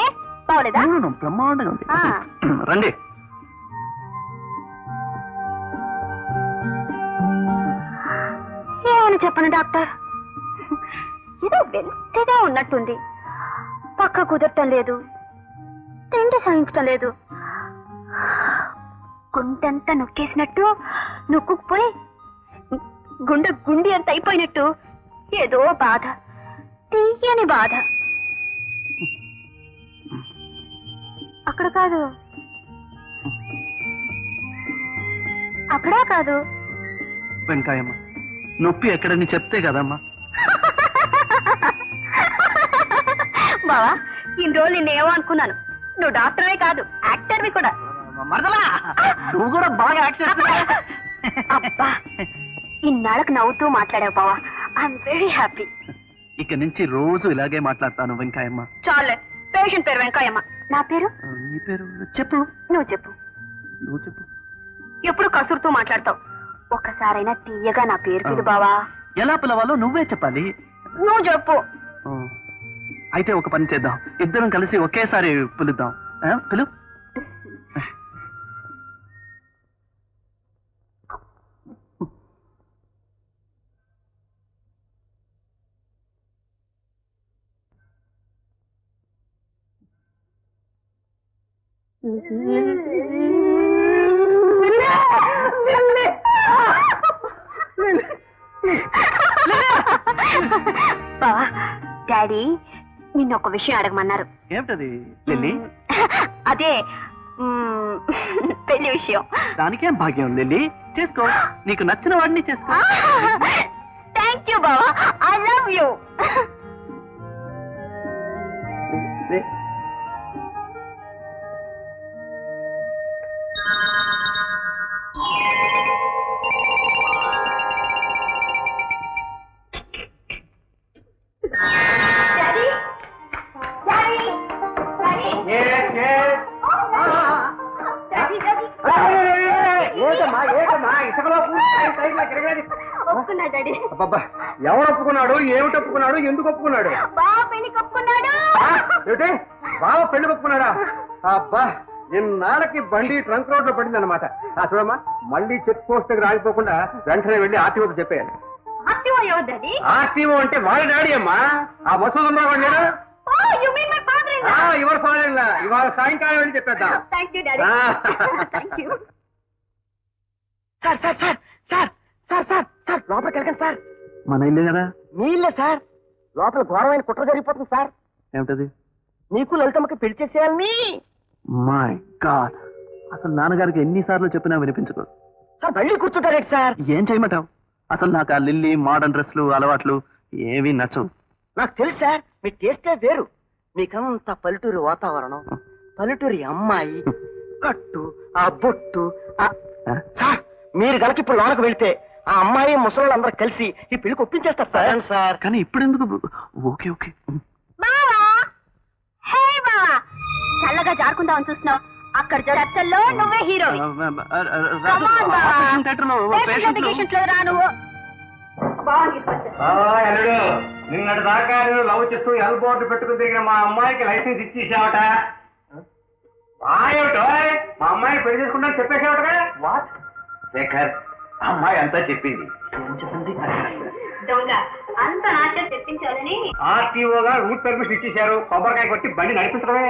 Speaker 3: ఏ బాగోలేదా?
Speaker 2: బ్రహ్మాండంగా ఉంది. రండి.
Speaker 3: ఏమని చెప్పను డాక్టర్, ఏదో వెంటగా ఉన్నట్టుంది. పక్క కుదరటం లేదు, తిండి సహించటం లేదు. గుండెంతా నొక్కేసినట్టు, నొక్కుపోయి గుండె గుండి అంత అయిపోయినట్టు ఏదో బాధ, తీయని బాధ. అక్కడ కాదు, అక్కడా కాదు.
Speaker 2: వెంకాయమ్మ, నొప్పి ఎక్కడని చెప్తే కదమ్మా.
Speaker 3: బావా, ఇన్ని రోజులు నిన్నేమో అనుకున్నాను. నువ్వు డాక్టర్వే కాదు, యాక్టర్వి కూడా.
Speaker 2: మరదలా, నువ్వు కూడా బాగా యాక్షన్.
Speaker 3: అబ్బా, ఇన్నాళ్ళకు నవ్వుతూ మాట్లాడావు బావా. I'm very happy.
Speaker 2: ఇక నుంచి రోజు ఇలాగే మాట్లాడతాను వెంకాయమ్మ.
Speaker 3: చాలే, పేషెంట్ పేరు వెంకాయమ్మ. నా పేరు?
Speaker 2: నీ పేరు చెప్పు.
Speaker 3: నువ్వు చెప్పు.
Speaker 2: నువ్వు చెప్పు.
Speaker 3: ఎప్పుడు కసురుతూ మాట్లాడతావు. ఒక్కసారైనా తీయగా నా పేరు పిలు బావా.
Speaker 2: ఎలా పిలవాలో నువ్వే చెప్పాలి.
Speaker 3: నువ్వు చెప్పు.
Speaker 2: అయితే ఒక పని చేద్దాం, ఇద్దరం కలిసి ఒకేసారి పిలుద్దాం. పిలు.
Speaker 3: బావా, డాడీ నిన్న ఒక విషయం అడగమన్నారు.
Speaker 2: ఏమిటది లిల్లీ?
Speaker 3: అదే పెళ్లి విషయం.
Speaker 2: దానికేం భాగ్యం లిల్లీ, చేసుకో. నీకు నచ్చిన వాడిని చేసుకో.
Speaker 3: థ్యాంక్ యూ బావా, ఐ లవ్ యూ.
Speaker 7: ఎవరు ఒప్పుకున్నాడు? ఏమిటి ఒప్పుకున్నాడు? ఎందుకు ఒప్పుకున్నాడు?
Speaker 3: బావ పెళ్లి ఒప్పుకున్నాడు.
Speaker 7: ఏమిటి? బావ పెళ్లి ఒప్పుకున్నాడా? అబ్బా, ఇన్నాళ్ళకి బండి ట్రంక్ రోడ్ లో పడింది అనమాట. చూడమ్మా, మళ్ళీ చెక్ పోస్ట్ దగ్గర ఆగిపోకుండా వెంటనే వెళ్ళి ఆర్టీఓకి చెప్పేయాలి. ఆర్టీఓ అంటే వాళ్ళ డాడీ అమ్మా, ఆ మసూదమ్మ వాడు లేడు. ఇవాళ ఫాదర్ ఇవాళ సాయంకాలం వెళ్ళి చెప్పేద్దాం.
Speaker 5: Sir sir sir sir sir sir sir లోపలికి వెళ్ళకండి సార్.
Speaker 2: మన ఇల్లే కదా.
Speaker 5: మీ ఇల్లే సార్. లోపల ఘోరమైన కుట్ర జరిగిపోతుంది సార్.
Speaker 2: ఏమిటది?
Speaker 5: నీకు లలితమ్మకి పెళ్లి చేసేయాలని.
Speaker 2: మై గాడ్, అసలు నాన్నగారికి ఎన్నిసార్లు చెప్పినా వినిపించుకో.
Speaker 5: సార్ మళ్ళీ కూర్చుంటారేంటి సార్?
Speaker 2: ఏం చేయమంటావు? అసలు నాకు ఆ లిల్లీ మోడర్న్ డ్రెస్లు అలవాట్లు ఏవి నచ్చవు.
Speaker 5: నాకు తెలుసు సార్, మీ టేస్టే వేరు. మీకంత పల్లెటూరు వాతావరణం, పల్లెటూరి అమ్మాయి, కట్టు, ఆ బొట్టు. సార్ మీరు గనక ఇప్పుడు లోనకు వెళ్తే ఆ అమ్మాయి ముసలి అందరూ కలిసి ఈ పెళ్లికి ఒప్పించేస్తారు సార్.
Speaker 2: సార్ కానీ ఇప్పుడు ఎందుకు? Okay okay.
Speaker 3: చల్లగా జారుకుందామని చూస్తున్నావు. అక్కడ చర్చల్లో నువ్వే హీరో.
Speaker 7: అల్లుడు, నిన్నటి దాకా నేను లవ్ చేస్తూ ఎల్ బోర్డు పెట్టుకుని తిరిగిన మా అమ్మాయికి లైసెన్స్ ఇచ్చేసావట. ఏమిటో మా అమ్మాయిని పెళ్లి చేసుకుంటా చెప్పేసావటగా. వాట్ శేఖర్, అమ్మాయి అంతా చెప్పింది.
Speaker 3: దొంగ అంత నాట్యం తెప్పించాలని
Speaker 7: ఆర్టీఓగా రూట్ పర్మిషన్ ఇచ్చేశారు. కొబ్బరికాయ కొట్టి బండి నడిపించడమే.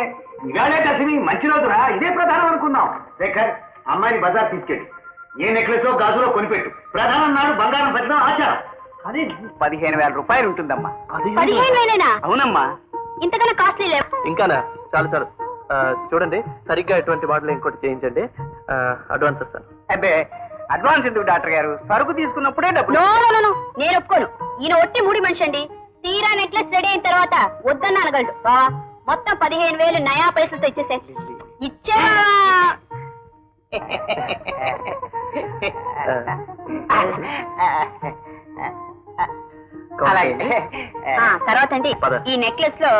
Speaker 7: ఇవాళే దశమి, మంచి రోజురా, ఇదే ప్రధానం అనుకుందాం. శేఖర్, అమ్మాయిని బజార్ తీసుకెళ్ళి ఏ నెక్లెస్ గాజులో కొనిపెట్టు. ప్రధానం నాడు బంగారం పెట్టడం ఆచారం. అది 15,000 రూపాయలు ఉంటుందమ్మా.
Speaker 3: 15,000?
Speaker 7: అవునమ్మా.
Speaker 3: ఇంతకన్నా కాస్ట్లీ లేవు.
Speaker 2: ఇంకానా? చాలు చాలు. చూడండి, సరిగ్గా ఎటువంటి మోడల్ ఇంకోటి చేయించండి. అడ్వాన్స్ ఇస్తాను.
Speaker 7: అబ్బే, అడ్వాన్స్ ఎందుకు డాక్టర్ గారు? సరుకు తీసుకున్నప్పుడే డబ్బులు.
Speaker 3: నేను ఒప్పుకోను. ఈయన ఒట్టి మూడి మనిషి అండి. తీరా నెక్లెస్ రెడీ అయిన తర్వాత వద్దన్న అనగలడు. మొత్తం 15,000 నయా పైసలతో ఇచ్చేసే. ఇచ్చా తర్వాత అండి, ఈ నెక్లెస్ లో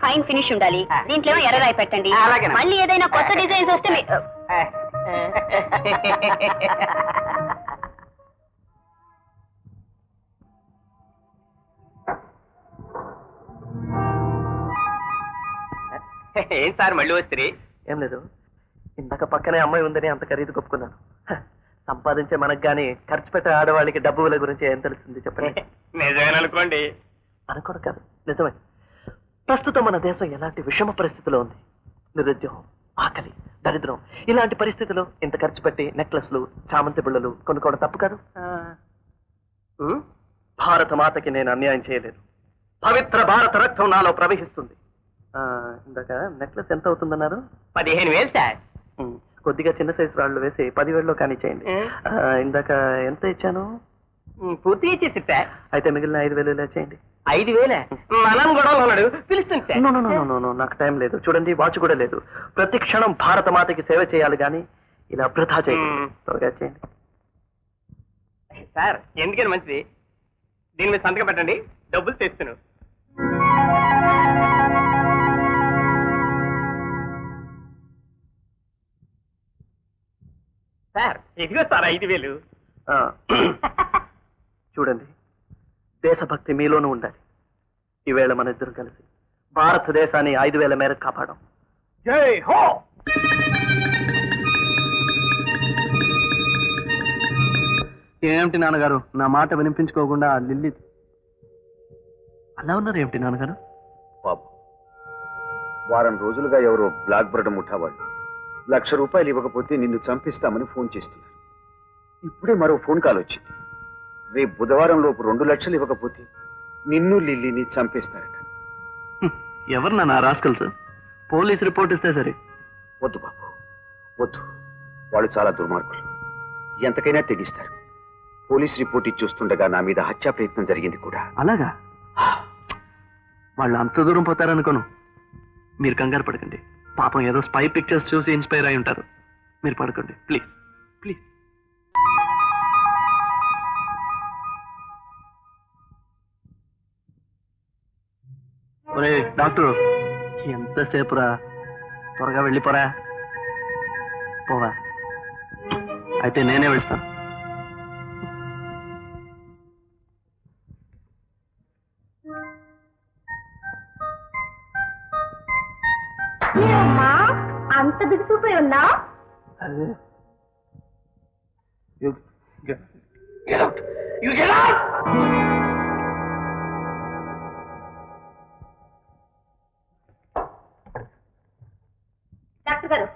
Speaker 3: ఫైన్ ఫినిష్ ఉండాలి. దీంట్లో ఎర్రరాయి పెట్టండి. మళ్ళీ ఏదైనా కొత్త డిజైన్స్ వస్తే
Speaker 2: ఏం సార్ మళ్ళీ వస్తే? ఏం లేదు, ఇందాక పక్కనే అమ్మాయి ఉందని అంత ఖరీదు కొప్పుకున్నాను. సంపాదించే మనకు గాని ఖర్చు పెట్టే ఆడవాళ్ళకి డబ్బు విల గురించి ఏం తెలుస్తుంది చెప్పండి.
Speaker 7: నిజమేననుకోండి.
Speaker 2: అనుకోవడం కాదు, నిజమే. ప్రస్తుతం మన దేశం ఎలాంటి విషమ పరిస్థితిలో ఉంది. నిరుద్యోగం, ఆకలి, దరిద్రం, ఇలాంటి పరిస్థితుల్లో ఇంత ఖర్చు పెట్టి నెక్లెస్లు, చామంతి బిళ్ళలు కొనుక్కోవడం తప్పు కాదు. భారత మాతకి నేను అన్యాయం చేయలేదు. పవిత్ర భారత రక్తం నాలో ప్రవహిస్తుంది. ఇందాక నెక్లెస్ ఎంత అవుతుందన్నారు?
Speaker 5: 15,000 సార్.
Speaker 2: కొద్దిగా చిన్న సైజు రాళ్ళు వేసి 10,000లో కానిచ్చేయండి. ఇందాక ఎంత ఇచ్చాను?
Speaker 5: పూర్తిగా ఇచ్చేసి సార్.
Speaker 2: అయితే మిగిలిన 5,000 ఇలా చేయండి.
Speaker 5: 5,000 మనం కూడా ఉన్నాడు పిలుస్తుంది సార్.
Speaker 2: నో, నాకు టైం లేదు. చూడండి, వాచ్ కూడా లేదు. ప్రతి క్షణం భారత మాతకి సేవ చేయాలి కానీ ఇలా వృధా చేయండి. త్వరగా చేయండి
Speaker 5: సార్. ఎందుకని మంచిది, దీని మీద సంతకం పెట్టండి, డబ్బులు తెస్తున్నాను. సార్ ఇదిగో సార్ 5,000.
Speaker 2: చూడండి, దేశభక్తి మీలోనూ ఉండాలి. ఈవేళ మన ఇద్దరు కలిసి భారతదేశాన్ని 5,000 మేరకు కాపాడం.
Speaker 5: జై హో.
Speaker 2: ఏమిటి నాన్నగారు, నా మాట వినిపించుకోకుండా లిల్లీ అలా ఉన్నారు ఏమిటి నాన్నగారు?
Speaker 9: బాబు, వారం రోజులుగా ఎవరో బ్లాక్ బర్డ్ ముఠా వాళ్ళు ₹1,00,000 ఇవ్వకపోతే నిన్ను చంపిస్తామని ఫోన్ చేస్తున్నారు. ఇప్పుడే మరో ఫోన్ కాల్ వచ్చింది. రేపు బుధవారం లోపు 2 లక్షలు ఇవ్వకపోతే నిన్ను లిల్లీని చంపేస్తారట.
Speaker 2: ఎవరు నా రాస్కల్స్? పోలీస్ రిపోర్ట్ ఇస్తే సరే.
Speaker 9: వద్దు బాబు, వద్దు. వాళ్ళు చాలా దుర్మార్గులు, ఎంతకైనా తెగిస్తారు. పోలీస్ రిపోర్ట్ ఇచ్చి చూస్తుండగా నా మీద హత్యా ప్రయత్నం జరిగింది కూడా.
Speaker 2: అలాగా? వాళ్ళు అంత దూరం పోతారనుకోను. మీరు కంగారు పడకండి. పాపం ఏదో స్పై పిక్చర్స్ చూసి ఇన్స్పైర్ అయి ఉంటారు. మీరు పడుకోండి ప్లీజ్ ప్లీజ్. ఒరే డాక్టర్, ఎంతసేపురా? త్వరగా వెళ్ళిపోరా. పోవా? అయితే నేనే వెళ్తాను.
Speaker 3: అమ్మా, అంత బిగుసిపోయి ఉన్నా? డాక్టర్ గారు,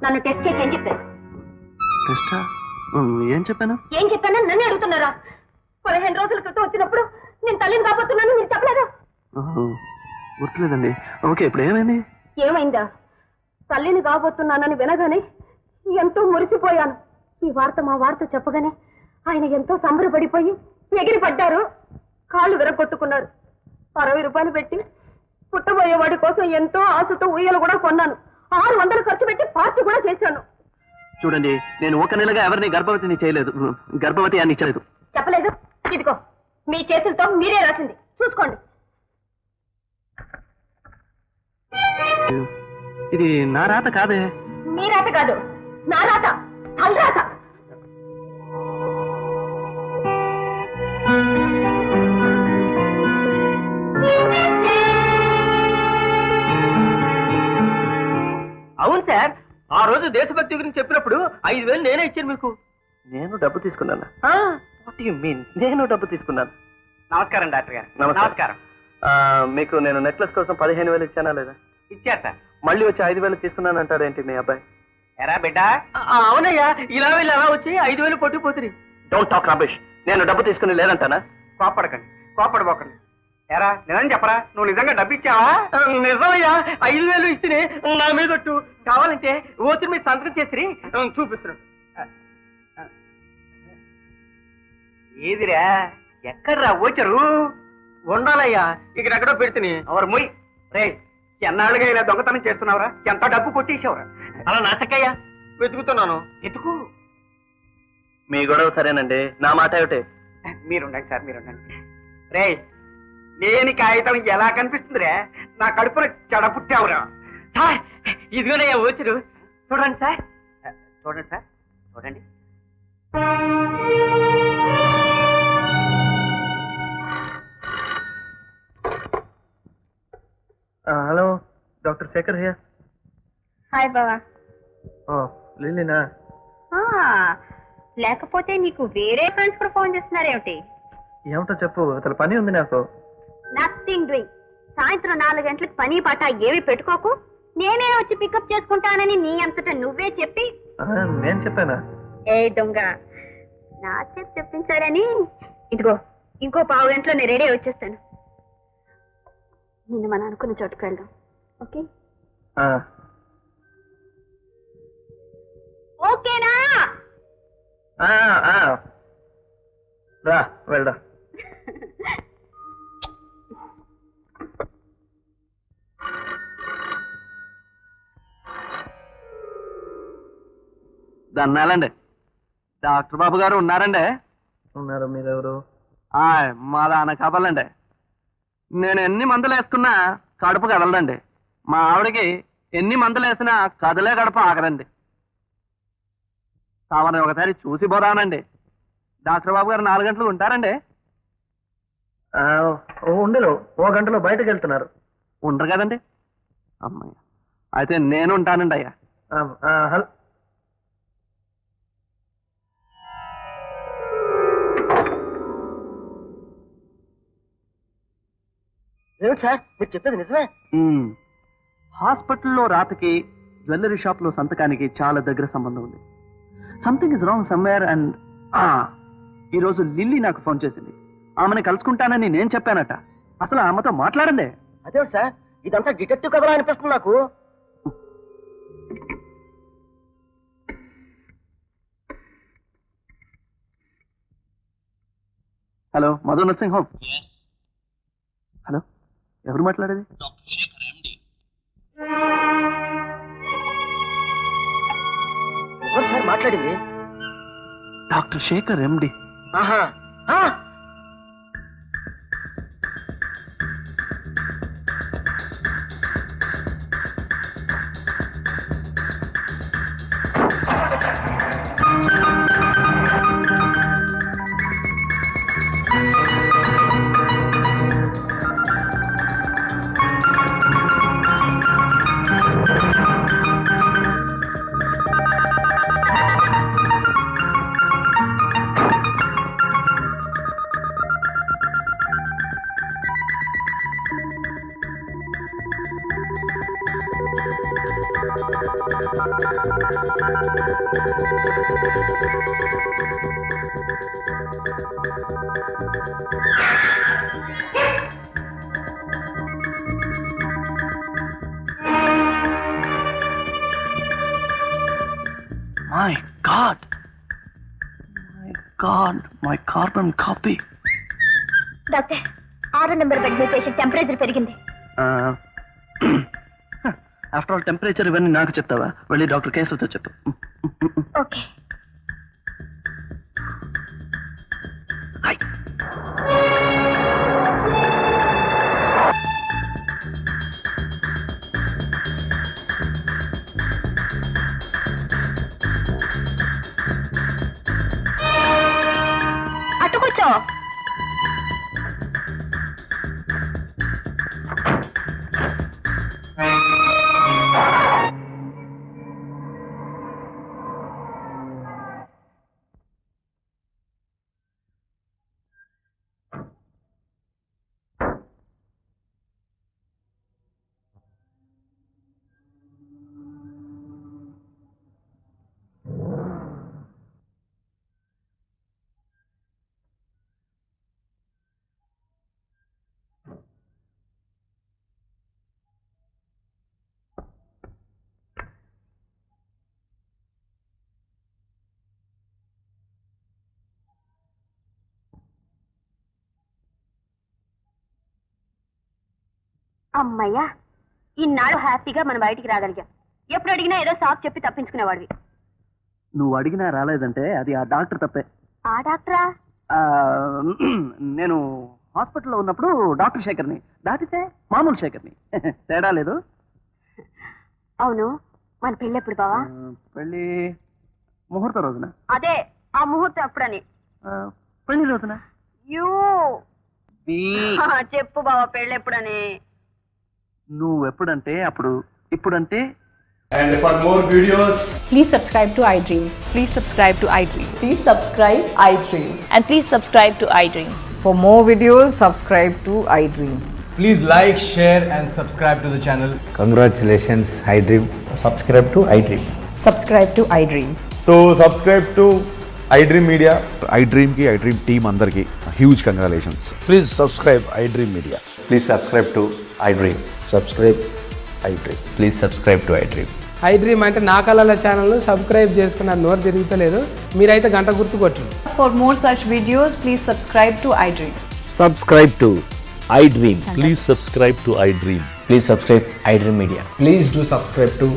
Speaker 3: నన్ను టెస్ట్ చేసి ఏం చెప్పారు?
Speaker 2: టెస్టా? ఏం చెప్పాను?
Speaker 3: ఏం చెప్పానని నన్ను అడుగుతున్నారా? 15 రోజుల క్రితం వచ్చినప్పుడు నేను తల్లిని కాబోతున్నాను మీరు చెప్పలేదా?
Speaker 2: గుర్తులేదండి. ఓకే, ఇప్పుడు ఏమైంది?
Speaker 3: ఏమైందా? తల్లిని కాబోతున్నానని వినగానే ఎంతో మురిసిపోయాను. ఈ వార్త మా వార్త చెప్పగానే ఆయన ఎంతో సంబరపడిపోయి ఎగిరి పడ్డారు, కాళ్ళు విరగొట్టుకున్నారు. 60 రూపాయలు పెట్టి పుట్టబోయేవాడి కోసం ఎంతో ఆశతో ఉయ్యలు కూడా కొన్నాను. 600 ఖర్చు పెట్టి పార్టీ కూడా చేశాను.
Speaker 2: చూడండి, నేను 1 నెలగా ఎవరిని గర్భవతిని చేయలేదు. గర్భవతి అని ఇచ్చలేదు.
Speaker 3: చెప్పలేదు? ఇదిగో మీ చేతులతో మీరే రాసింది, చూసుకోండి.
Speaker 2: ఇది నా రాత కాదే.
Speaker 3: మీ రాత కాదు, నా రాత, తలరాత.
Speaker 5: అవును సార్, ఆ రోజు దేశభక్తి గురించి చెప్పినప్పుడు 5,000 నేనే ఇచ్చాను మీకు.
Speaker 2: నేను డబ్బు తీసుకున్నానా? What you mean? నేను డబ్బు తీసుకున్నాను?
Speaker 5: నమస్కారం డాక్టర్ గారు.
Speaker 2: నమస్కారం. మీకు నేను నెక్లెస్ కోసం 15,000 ఇచ్చానా లేదా?
Speaker 5: ఇచ్చారు సార్.
Speaker 2: మళ్ళీ వచ్చి 5,000 తీసుకున్నాను అంటారేంటి మీ అబ్బాయి?
Speaker 5: ఎరా బిడ్డ? అవునయ్యా, ఇలా వెళ్ళి అలా వచ్చి 5,000 పట్టుకుపోతుంది.
Speaker 2: Don't talk rubbish. నేను డబ్బు తీసుకుని లేదంటానా?
Speaker 5: కోపడకండి, కోపడబోకండి. ఎరా నిజం చెప్పరా, నువ్వు నిజంగా డబ్బు ఇచ్చావా? నిజమయ్యా, 5,000 ఇస్తే నా మీద ఒట్టు. కావాలంటే ఓచరు మీద సంతకం చేసి చూపిస్తున్నాడు. ఏదిరా, ఎక్కడ్రా ఓచరు? ఉండాలయ్యా, ఇక్కడెక్కడో పెడితే ఎవరు మొయ్. రే, ఎన్నాళ్ళుగా ఇలా దొంగతనం చేస్తున్నావురా? ఎంత డబ్బు కొట్టేసావురా? అలా నాచక్కయ్యా, వెతుకుతున్నాను. ఎతుకు.
Speaker 2: మీ గొడవ సరేనండి, నా మాట ఏమిటి?
Speaker 5: మీరుండండి సార్, మీరుండండి. రే, లేని కాగితం ఎలా కనిపిస్తుందిరా? నా కడుపున చెడపుట్టావురా. సార్, ఇదిగోనయ్యా ఓచరు. చూడండి సార్, చూడండి సార్, చూడండి.
Speaker 2: Hello, doctor Shekhar here.
Speaker 3: Hi బావా.
Speaker 2: లిల్లీనా?
Speaker 3: లేకపోతే నీకు వేరే ఫ్రెండ్స్ కూడా ఫోన్ చేస్తున్నారేమిటి?
Speaker 2: ఏమిటో చెప్పు, అసలు పని ఉంది నాకు.
Speaker 3: Nothing doing. సాయంత్రం 4 గంటలకు పని పాట ఏవి పెట్టుకోకు, నేనే వచ్చి పికప్ చేసుకుంటానని నీ అంతటా నువ్వే చెప్పి.
Speaker 2: నేను చెప్పానా?
Speaker 3: ఏ దొంగ, నా చేతి చెప్పించారని. ఇదిగో, ఇంకో 15 గంటలో నేను రెడీ వచ్చేస్తాను. నిన్ను మనం అనుకున్న చోటుకు వెళ్దాం. ఓకే ఓకేనా?
Speaker 2: రా వెళ్దా. దన్నాలండి. డాక్టర్ బాబు గారు ఉన్నారండి? ఉన్నారు. మీరెవరు? మా దాన కాపాలండి. నేను ఎన్ని మందులు వేసుకున్నా కడుపు కదలదండి. మా ఆవిడకి ఎన్ని మందులు వేసినా కదలే గడప ఆగరండి. కావాలని ఒకసారి చూసి పోదానండి. డాక్టర్ బాబు గారు 4 గంటలు ఉంటారండి? ఉండరు, 1 గంటలో బయటకు వెళ్తున్నారు. ఉండరు కదండి? అమ్మాయి అయితే నేను ఉంటానండి అయ్యా. హలో
Speaker 5: ఏమిటి సార్ మీరు చెప్పేది నిజమే?
Speaker 2: హాస్పిటల్లో రాతకి జ్యువెలరీ షాప్ లో సంతకానికి చాలా దగ్గర సంబంధం ఉంది. Something is wrong somewhere. And ఈరోజు లిల్లీ నాకు ఫోన్ చేసింది. ఆమెను కలుసుకుంటానని నేను చెప్పానట. అసలు ఆమెతో మాట్లాడండి.
Speaker 5: అదేమిటి సార్ ఇదంతా డిటెక్టివ్ కథలా అనిపిస్తుంది నాకు.
Speaker 2: Hello, Madhu nursing home. Hello, ఎవరు మాట్లాడేది?
Speaker 5: ఎవరు సార్ మాట్లాడింది?
Speaker 2: డాక్టర్ శేఖర్ ఎండి.
Speaker 5: ఆహా
Speaker 2: My God! My carbon copy.
Speaker 3: Doctor 6 number bed మీద పేషెంట్ టెంపరేచర్ పెరిగింది.
Speaker 2: ఆఫ్టర్ ఆల్ టెంపరేచర్ ఇవన్నీ నాకు చెప్తావా? వెళ్ళి డాక్టర్ కేసుతో చెప్పు.
Speaker 3: ఓకే. అటు కూర్చో. అమ్మయ్యా, ఇన్నాళ్ళు హ్యాపీగా మనం బయటికి రాగలిగాం. ఎప్పుడు అడిగినా ఏదో సాకు చెప్పి తప్పించుకునేవాడివి.
Speaker 2: నువ్వు అడిగినా రాలేదంటే అది ఆ డాక్టర్ తప్పే.
Speaker 3: ఆ డాక్టరా?
Speaker 2: నేను హాస్పిటల్లో ఉన్నప్పుడు డాక్టర్ శేఖర్ని, దాటితే మామూలు శేఖర్ని. తేడా లేదు.
Speaker 3: అవును, మన పెళ్ళి ఎప్పుడు బావా?
Speaker 2: పెళ్ళి ముహూర్తం రోజున.
Speaker 3: అదే, ఆ ముహూర్తం ఎప్పుడని?
Speaker 2: పెళ్లి రోజున.
Speaker 3: చెప్పు బావా, పెళ్ళి ఎప్పుడని?
Speaker 2: నువ్వు ఎప్పుడంటే అప్పుడు, ఇప్పుడంటే.
Speaker 11: And for more videos,
Speaker 12: please subscribe to iDream.
Speaker 4: Please subscribe to iDream.
Speaker 12: Please subscribe iDream.
Speaker 4: And please subscribe to iDream.
Speaker 12: For more videos, subscribe to iDream.
Speaker 11: please like, share and subscribe to the channel.
Speaker 13: Congratulations, iDream.
Speaker 11: Subscribe to iDream.
Speaker 12: Subscribe to iDream.
Speaker 11: So subscribe to iDream Media.
Speaker 13: iDream ki iDream team andarki huge congratulations.
Speaker 14: Please subscribe iDream Media.
Speaker 13: Please subscribe to
Speaker 11: iDream.
Speaker 13: Subscribe iDream.
Speaker 11: Please subscribe to iDream.
Speaker 14: I dream అంటే నా కళల channel subscribe చేసుకున్న నోరు తిరుగుతలేదు, మీరైతే గంట గుర్తు కొట్టండి.
Speaker 12: For more such videos, please subscribe to iDream.
Speaker 5: Subscribe to iDream.
Speaker 15: Please subscribe to iDream.
Speaker 11: Please subscribe iDream Media.
Speaker 14: Please do subscribe to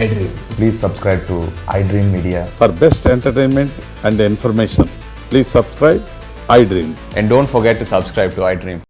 Speaker 14: iDream.
Speaker 11: Please subscribe to iDream Media.
Speaker 15: For best entertainment and information, please subscribe iDream.
Speaker 11: And don't forget to subscribe to iDream.